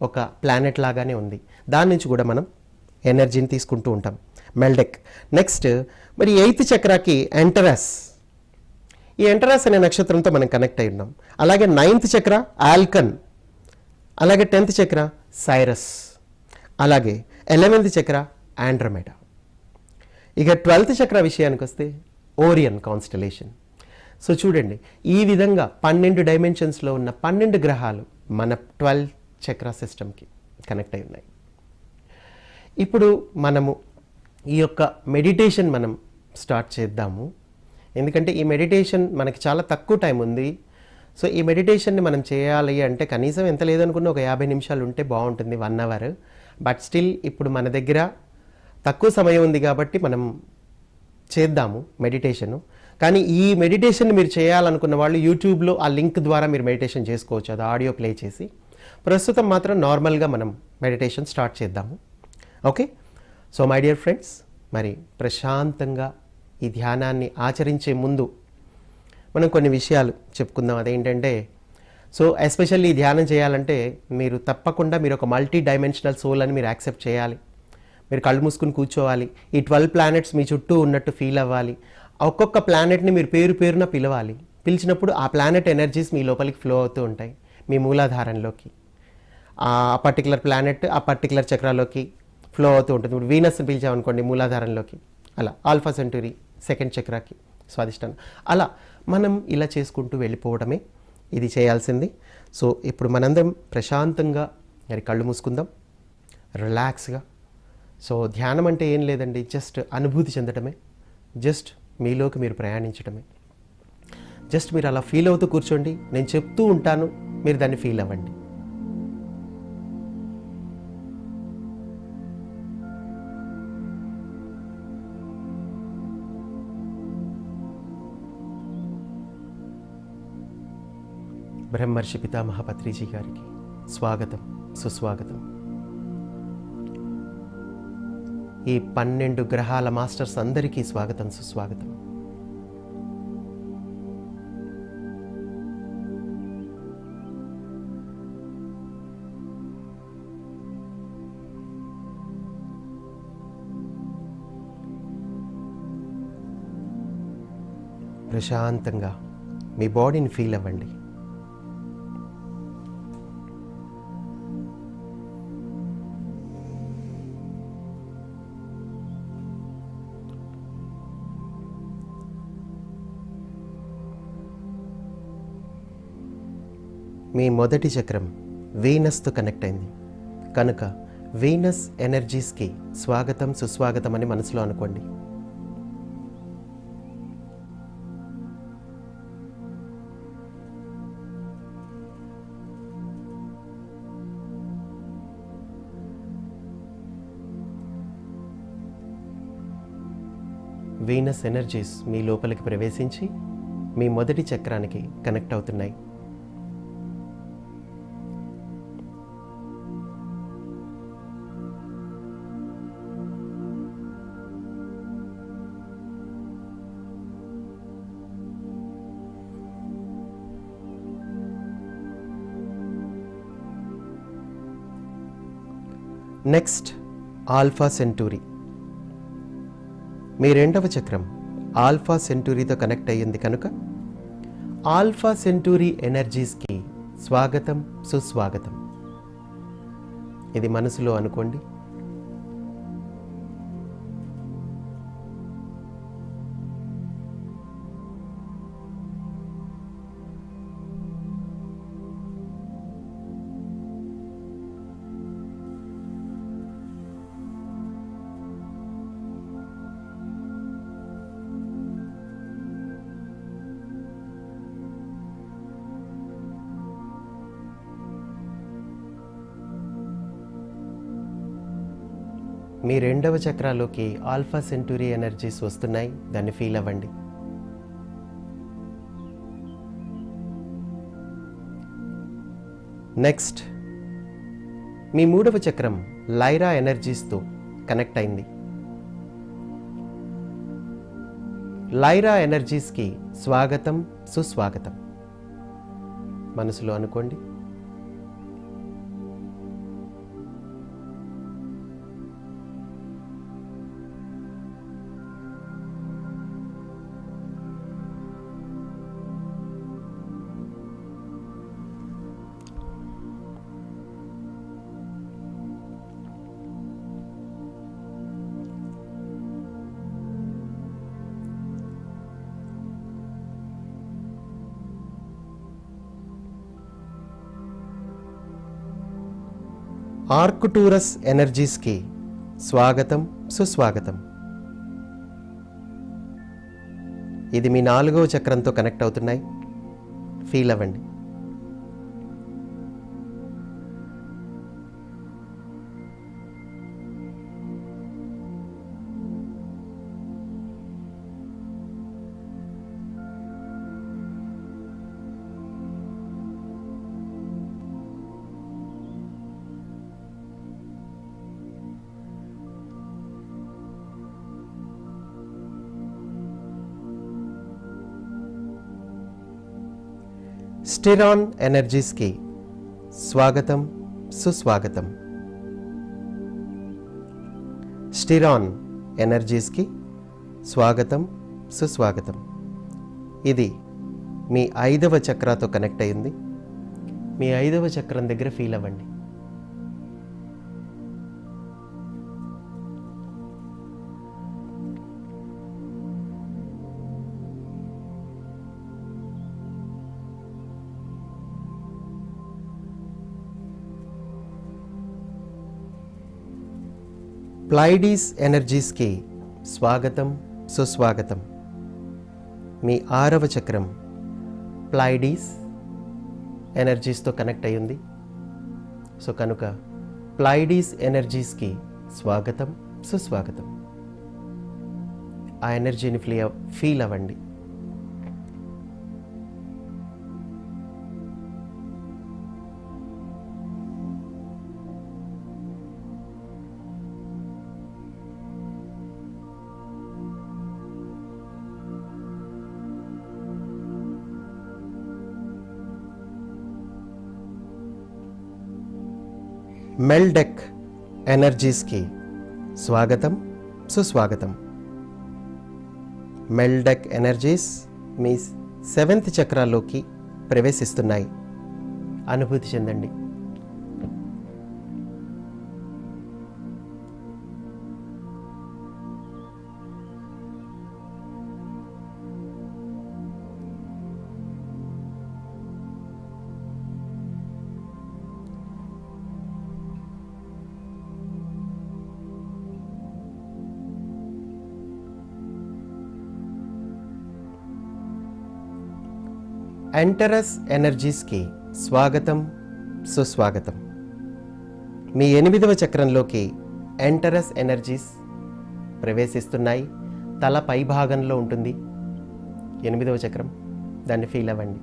ఒక ప్లానెట్ లాగానే ఉంది. దాని నుంచి కూడా మనం ఎనర్జీని తీసుకుంటూ ఉంటాం. మెల్డెక్. నెక్స్ట్ మరి 8th చక్రాకి ఎంటరస్. ఈ ఎంటరస్ అనే నక్షత్రంతో మనం కనెక్ట్ అయి ఉన్నాం. అలాగే 9th చక్ర ఆల్కన్, అలాగే 10th చక్ర సైరస్, అలాగే 11th చక్ర ఆండ్రమెడా. ఇక 12th చక్ర విషయానికి వస్తే ఓరియన్ కాన్స్టలేషన్. సో చూడండి, ఈ విధంగా 12 డైమెన్షన్స్లో ఉన్న 12 గ్రహాలు మన 12 చక్ర సిస్టమ్కి కనెక్ట్ అయి ఉన్నాయి. ఇప్పుడు మనము ఈ యొక్క మెడిటేషన్ మనం స్టార్ట్ చేద్దాము. ఎందుకంటే ఈ మెడిటేషన్ మనకి చాలా తక్కువ టైం ఉంది. సో ఈ మెడిటేషన్ని మనం చేయాలి అంటే కనీసం ఎంత లేదనుకున్న ఒక 50 నిమిషాలు ఉంటే బాగుంటుంది, 1 అవర్. బట్ స్టిల్ ఇప్పుడు మన దగ్గర తక్కువ సమయం ఉంది కాబట్టి మనం చేద్దాము మెడిటేషను. కానీ ఈ మెడిటేషన్ మీరు చేయాలనుకున్న వాళ్ళు యూట్యూబ్లో ఆ లింక్ ద్వారా మీరు మెడిటేషన్ చేసుకోవచ్చు, అది ఆడియో ప్లే చేసి. ప్రస్తుతం మాత్రం నార్మల్గా మనం మెడిటేషన్ స్టార్ట్ చేద్దాము. Okay, so my dear friends, మరి ప్రశాంతంగా ఈ ధ్యానాన్ని ఆచరించే ముందు మనం కొన్ని విషయాలు చెప్పుకుందాం. అదేంటంటే, సో ఎస్పెషల్లీ ఈ ధ్యానం చేయాలంటే మీరు తప్పకుండా మీరు ఒక మల్టీ డైమెన్షనల్ సోల్ అని మీరు యాక్సెప్ట్ చేయాలి. మీరు కళ్ళు మూసుకుని కూర్చోవాలి. ఈ 12 ప్లానెట్స్ మీ చుట్టూ ఉన్నట్టు ఫీల్ అవ్వాలి. ఒక్కొక్క ప్లానెట్ని మీరు పేరున పిలవాలి. పిలిచినప్పుడు ఆ ప్లానెట్ ఎనర్జీస్ మీ లోపలికి ఫ్లో అవుతూ ఉంటాయి, మీ మూలాధారంలోకి. ఆ పర్టికులర్ ప్లానెట్ ఆ పర్టికులర్ చక్రాలోకి ఫ్లో అవుతూ ఉంటుంది. ఇప్పుడు వీనస్ని పిలిచామనుకోండి మూలాధారంలోకి, అలా ఆల్ఫా సెంటురీ సెకండ్ చక్రాకి స్వాదిష్టానం. అలా మనం ఇలా చేసుకుంటూ వెళ్ళిపోవడమే ఇది చేయాల్సింది. సో ఇప్పుడు మనందరం ప్రశాంతంగా మరి కళ్ళు మూసుకుందాం, రిలాక్స్గా. సో ధ్యానం అంటే ఏం లేదండి, జస్ట్ అనుభూతి చెందడమే, జస్ట్ మీలోకి మీరు ప్రయాణించడమే. జస్ట్ మీరు అలా ఫీల్ అవుతూ కూర్చోండి, నేను చెప్తూ ఉంటాను, మీరు దాన్ని ఫీల్ అవ్వండి. బ్రహ్మర్షి పితామహ పత్రిజీ గారికి స్వాగతం, సుస్వాగతం. ఈ 12 గ్రహాల మాస్టర్స్ అందరికీ స్వాగతం, సుస్వాగతం. ప్రశాంతంగా మీ బాడీని ఫీల్ అవ్వండి. మీ మొదటి చక్రం వీనస్తో కనెక్ట్ అయింది కనుక వీనస్ ఎనర్జీస్కి స్వాగతం, సుస్వాగతం అని మనసులో అనుకోండి. వీనస్ ఎనర్జీస్ మీ లోపలికి ప్రవేశించి మీ మొదటి చక్రానికి కనెక్ట్ అవుతున్నాయి. Next alpha సెంటూరీ. మీ రెండవ చక్రం ఆల్ఫా సెంటూరీతో కనెక్ట్ అయ్యింది కనుక ఆల్ఫా సెంటూరీ ఎనర్జీస్కి స్వాగతం, సుస్వాగతం. ఇది మనసులో అనుకోండి. మీ రెండవ చక్రాలోకి ఆల్ఫా సెంటూరీ ఎనర్జీస్ వస్తున్నాయి, దాన్ని ఫీల్ అవ్వండి. నెక్స్ట్ మీ మూడవ చక్రం లైరా ఎనర్జీస్తో కనెక్ట్ అయింది. లైరా ఎనర్జీస్కి స్వాగతం, సుస్వాగతం. మనసులో అనుకోండి. ఆర్క్టూరస్ ఎనర్జీస్కి స్వాగతం, సుస్వాగతం. ఇది మీ 4వ చక్రంతో కనెక్ట్ అవుతున్నాయి. ఫీల్ అవ్వండి. స్టిరాన్ ఎనర్జీస్కి స్వాగతం, సుస్వాగతం. స్టిరాన్ ఎనర్జీస్కి స్వాగతం, సుస్వాగతం. ఇది మీ 5వ చక్రాతో కనెక్ట్ అయింది. మీ 5వ చక్రం దగ్గర ఫీల్ అవ్వండి. ప్లైడీస్ ఎనర్జీస్కి స్వాగతం, సుస్వాగతం. మీ 6వ చక్రం ప్లైడీస్ ఎనర్జీస్తో కనెక్ట్ అయ్యింది. సో కనుక ప్లైడీస్ ఎనర్జీస్కి స్వాగతం, సుస్వాగతం. ఆ ఎనర్జీని ఫీల్ అవ్వండి. మెల్డెక్ ఎనర్జీస్కి స్వాగతం, సుస్వాగతం. మెల్డెక్ ఎనర్జీస్ మీ 7th చక్రాల్లోకి ప్రవేశిస్తున్నాయి. అనుభూతి చెందండి. ఎంటరస్ ఎనర్జీస్కి స్వాగతం, సుస్వాగతం. మీ 8వ చక్రంలోకి ఎంటరస్ ఎనర్జీస్ ప్రవేశిస్తున్నాయి. తల పై భాగంలో ఉంటుంది 8వ చక్రం. దాన్ని ఫీల్ అవ్వండి.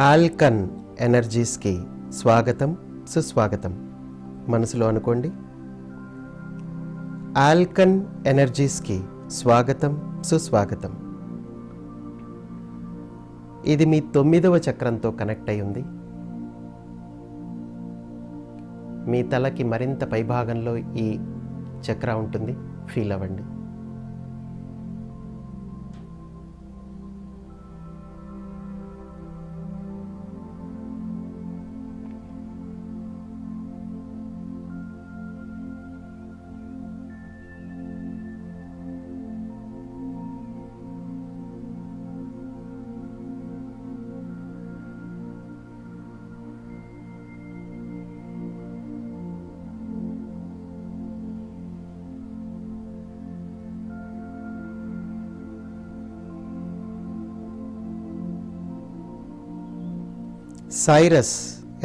ఆల్కన్ ఎనర్జీస్కి స్వాగతం, సుస్వాగతం. మనసులో అనుకోండి. ఆల్కన్ ఎనర్జీస్కి స్వాగతం, సుస్వాగతం. ఇది మీ 9వ చక్రంతో కనెక్ట్ అయి ఉంది. మీ తలకి మరింత పైభాగంలో ఈ చక్ర ఉంటుంది. ఫీల్ అవ్వండి. సైరస్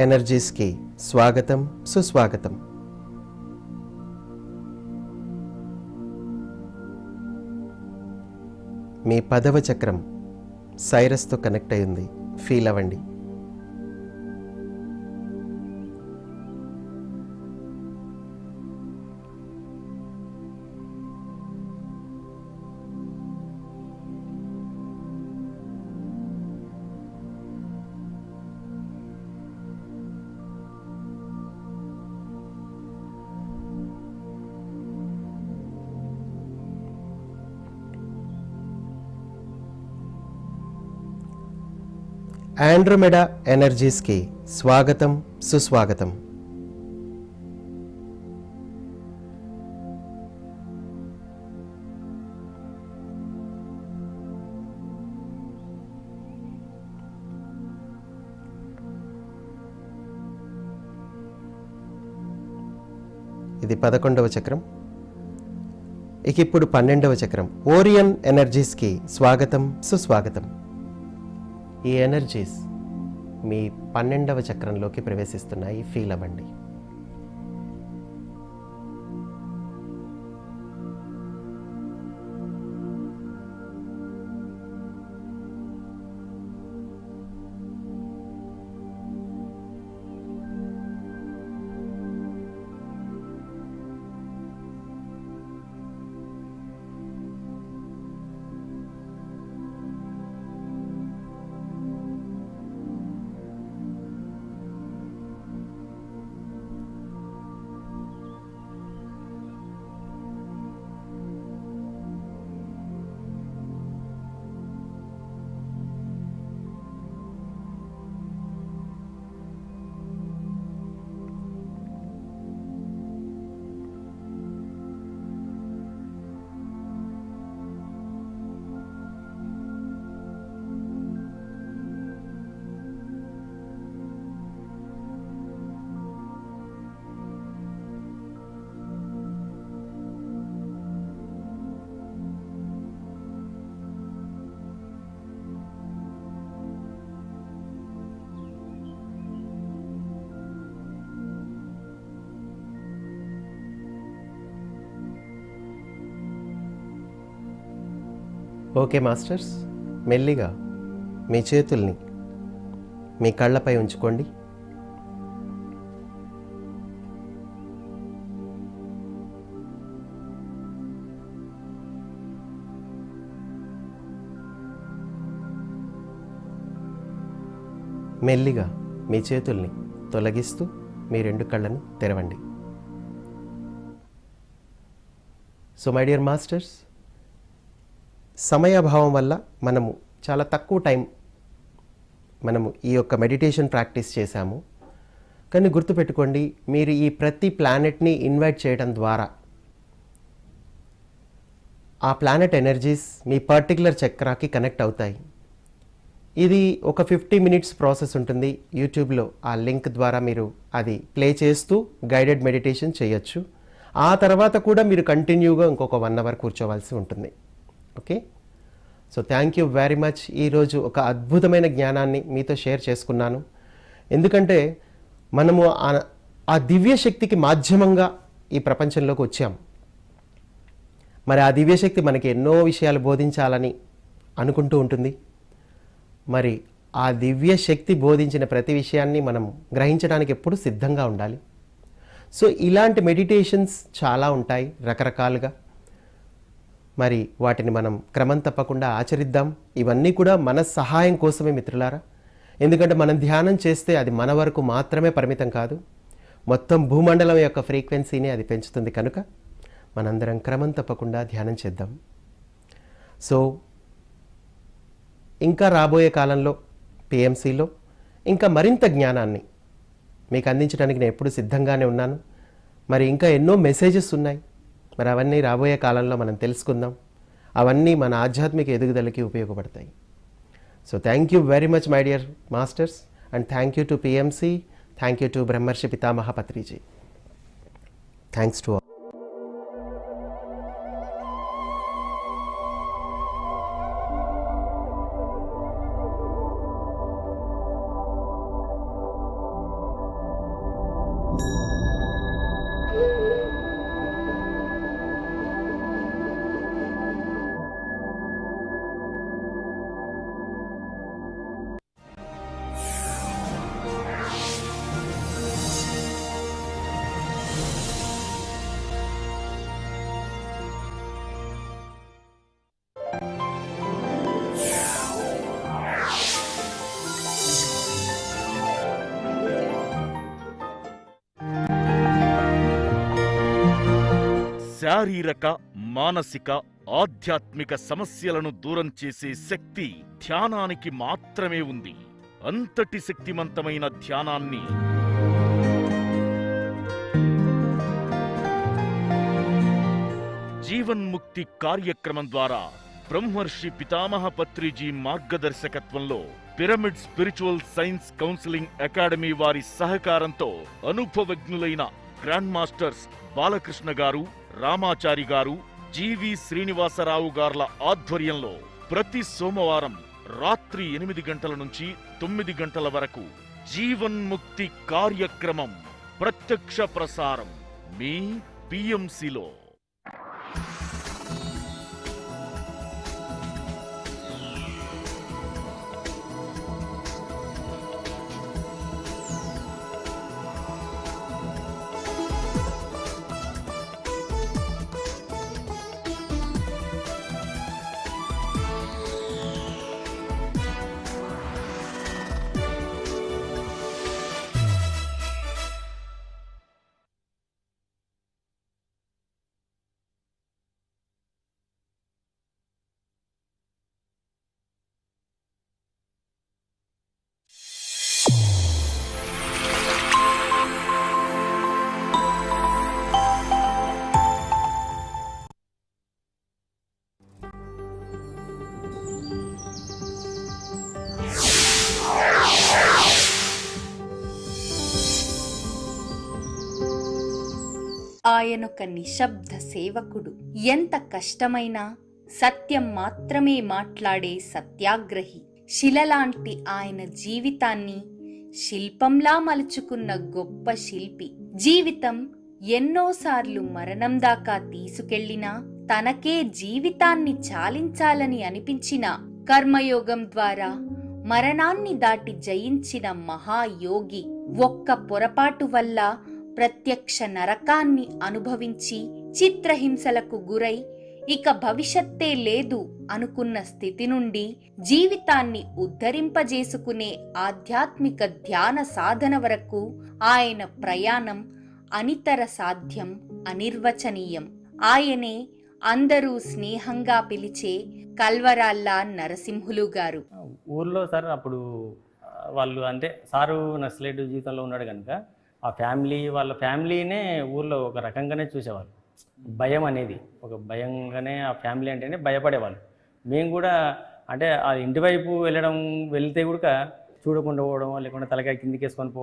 ఎనర్జీస్కి స్వాగతం, సుస్వాగతం. మీ 10వ చక్రం సైరస్తో కనెక్ట్ అయింది. ఫీల్ అవ్వండి. ఆండ్రోమెడా ఎనర్జీస్కి స్వాగతం, సుస్వాగతం. ఇది 11వ చక్రం. ఇక ఇప్పుడు 12వ చక్రం ఓరియన్ ఎనర్జీస్కి స్వాగతం, సుస్వాగతం. ఈ ఎనర్జీస్ మీ 12వ చక్రంలోకి ప్రవేశిస్తున్నాయి. ఫీల్ అవ్వండి. ఓకే మాస్టర్స్, మెల్లిగా మీ చేతుల్ని మీ కళ్ళపై ఉంచుకోండి. మెల్లిగా మీ చేతుల్ని తొలగిస్తూ మీ 2 కళ్ళను తెరవండి. సో మై డియర్ మాస్టర్స్, సమయాభావం వల్ల మనము చాలా తక్కువ టైం మనము ఈ యొక్క మెడిటేషన్ ప్రాక్టీస్ చేశాము. కానీ గుర్తుపెట్టుకోండి, మీరు ఈ ప్రతి ప్లానెట్ని ఇన్వైట్ చేయడం ద్వారా ఆ ప్లానెట్ ఎనర్జీస్ మీ పర్టికులర్ చక్రాకి కనెక్ట్ అవుతాయి. ఇది ఒక 50 మినిట్స్ ప్రాసెస్ ఉంటుంది. యూట్యూబ్లో ఆ లింక్ ద్వారా మీరు అది ప్లే చేస్తూ గైడెడ్ మెడిటేషన్ చేయొచ్చు. ఆ తర్వాత కూడా మీరు కంటిన్యూగా ఇంకొక 1 అవర్ కూర్చోవలసి ఉంటుంది. Okay, so thank you very much. ఈరోజు ఒక అద్భుతమైన జ్ఞానాన్ని మీతో షేర్ చేసుకున్నాను. ఎందుకంటే మనము ఆ దివ్య శక్తికి మాధ్యమంగా ఈ ప్రపంచంలోకి వచ్చాం. మరి ఆ దివ్యశక్తి మనకి ఎన్నో విషయాలు బోధించాలని అనుకుంటూ ఉంటుంది. మరి ఆ దివ్య శక్తి బోధించిన ప్రతి విషయాన్ని మనం గ్రహించడానికి ఎప్పుడు సిద్ధంగా ఉండాలి. సో ఇలాంటి మెడిటేషన్స్ చాలా ఉంటాయి రకరకాలుగా. మరి వాటిని మనం క్రమం తప్పకుండా ఆచరిద్దాం. ఇవన్నీ కూడా మన సహాయం కోసమే మిత్రులారా. ఎందుకంటే మనం ధ్యానం చేస్తే అది మన వరకు మాత్రమే పరిమితం కాదు, మొత్తం భూమండలం యొక్క ఫ్రీక్వెన్సీని అది పెంచుతుంది. కనుక మనందరం క్రమం తప్పకుండా ధ్యానం చేద్దాం. సో ఇంకా రాబోయే కాలంలో పిఎంసిలో ఇంకా మరింత జ్ఞానాన్ని మీకు అందించడానికి నేను ఎప్పుడు సిద్ధంగానే ఉన్నాను. మరి ఇంకా ఎన్నో మెసేజెస్ ఉన్నాయి. మరి అవన్నీ రాబోయే కాలంలో మనం తెలుసుకుందాం. అవన్నీ మన ఆధ్యాత్మిక ఎదుగుదలకి ఉపయోగపడతాయి. So thank you very much my dear masters, and thank you to PMC, thank you to బ్రహ్మర్షి Pitamaha Patriji. Thanks to all.
శారీరక, మానసిక, ఆధ్యాత్మిక సమస్యలను దూరం చేసే శక్తి ధ్యానానికి మాత్రమే ఉంది. అంతటి శక్తివంతమైన ధ్యానాన్ని జీవన్ముక్తి కార్యక్రమం ద్వారా బ్రహ్మర్షి పితామహ పత్రిజీ మార్గదర్శకత్వంలో pyramid spiritual science counselling academy వారి సహకారంతో అనుభవజ్ఞులైన గ్రాండ్ మాస్టర్స్ బాలకృష్ణ గారు, రామాచారి గారు, జీవి శ్రీనివాసరావు గార్ల ఆధ్వర్యంలో ప్రతి సోమవారం రాత్రి 8 గంటల నుంచి 9 గంటల వరకు జీవన్ముక్తి కార్యక్రమం ప్రత్యక్ష ప్రసారం మీ పిఎంసిలో.
ఆయనొక నిశ్శబ్ద సేవకుడు. ఎంత కష్టమైనా సత్యం మాత్రమే మాట్లాడే సత్యాగ్రహి. శిలలాంటి ఆయన జీవితాన్ని శిల్పంలా మలుచుకున్న గొప్ప శిల్పి. జీవితం ఎన్నోసార్లు మరణం దాకా తీసుకెళ్లినా తనకే జీవితాన్ని చాలించాలని అనిపించిన కర్మయోగం ద్వారా మరణాన్ని దాటి జయించిన మహాయోగి. ఒక్క పొరపాటు వల్ల ప్రత్యక్ష నరకాన్ని అనుభవించి చిత్రహింసలకు గురై ఇక భవిష్యత్తే లేదు అనుకున్న స్థితి నుండి జీవితాన్ని ఉద్ధరింపజేసుకునే ఆధ్యాత్మిక ధ్యాన సాధన వరకు ఆయన ప్రయాణం అనితర సాధ్యం, అనిర్వచనీయం. ఆయనే అందరూ స్నేహంగా పిలిచే కల్వరాళ్ళ నరసింహులు గారు.
ఊర్లో సార్ అప్పుడు వాళ్ళు అంటే సారు నక్సలైట్ జీవితంలో ఉన్నాడు కనుక ఆ ఫ్యామిలీ వాళ్ళ ఫ్యామిలీనే ఊర్లో ఒక రకంగానే చూసేవాళ్ళు. భయం అనేది ఒక భయంగానే ఆ ఫ్యామిలీ అంటేనే భయపడేవాళ్ళు. మేము కూడా అంటే ఆ ఇంటి వైపు వెళ్తే కూడా చూడకుండా పోవడం, లేకుంటే తలకాయ కిందికి వేసుకొని పోవడం.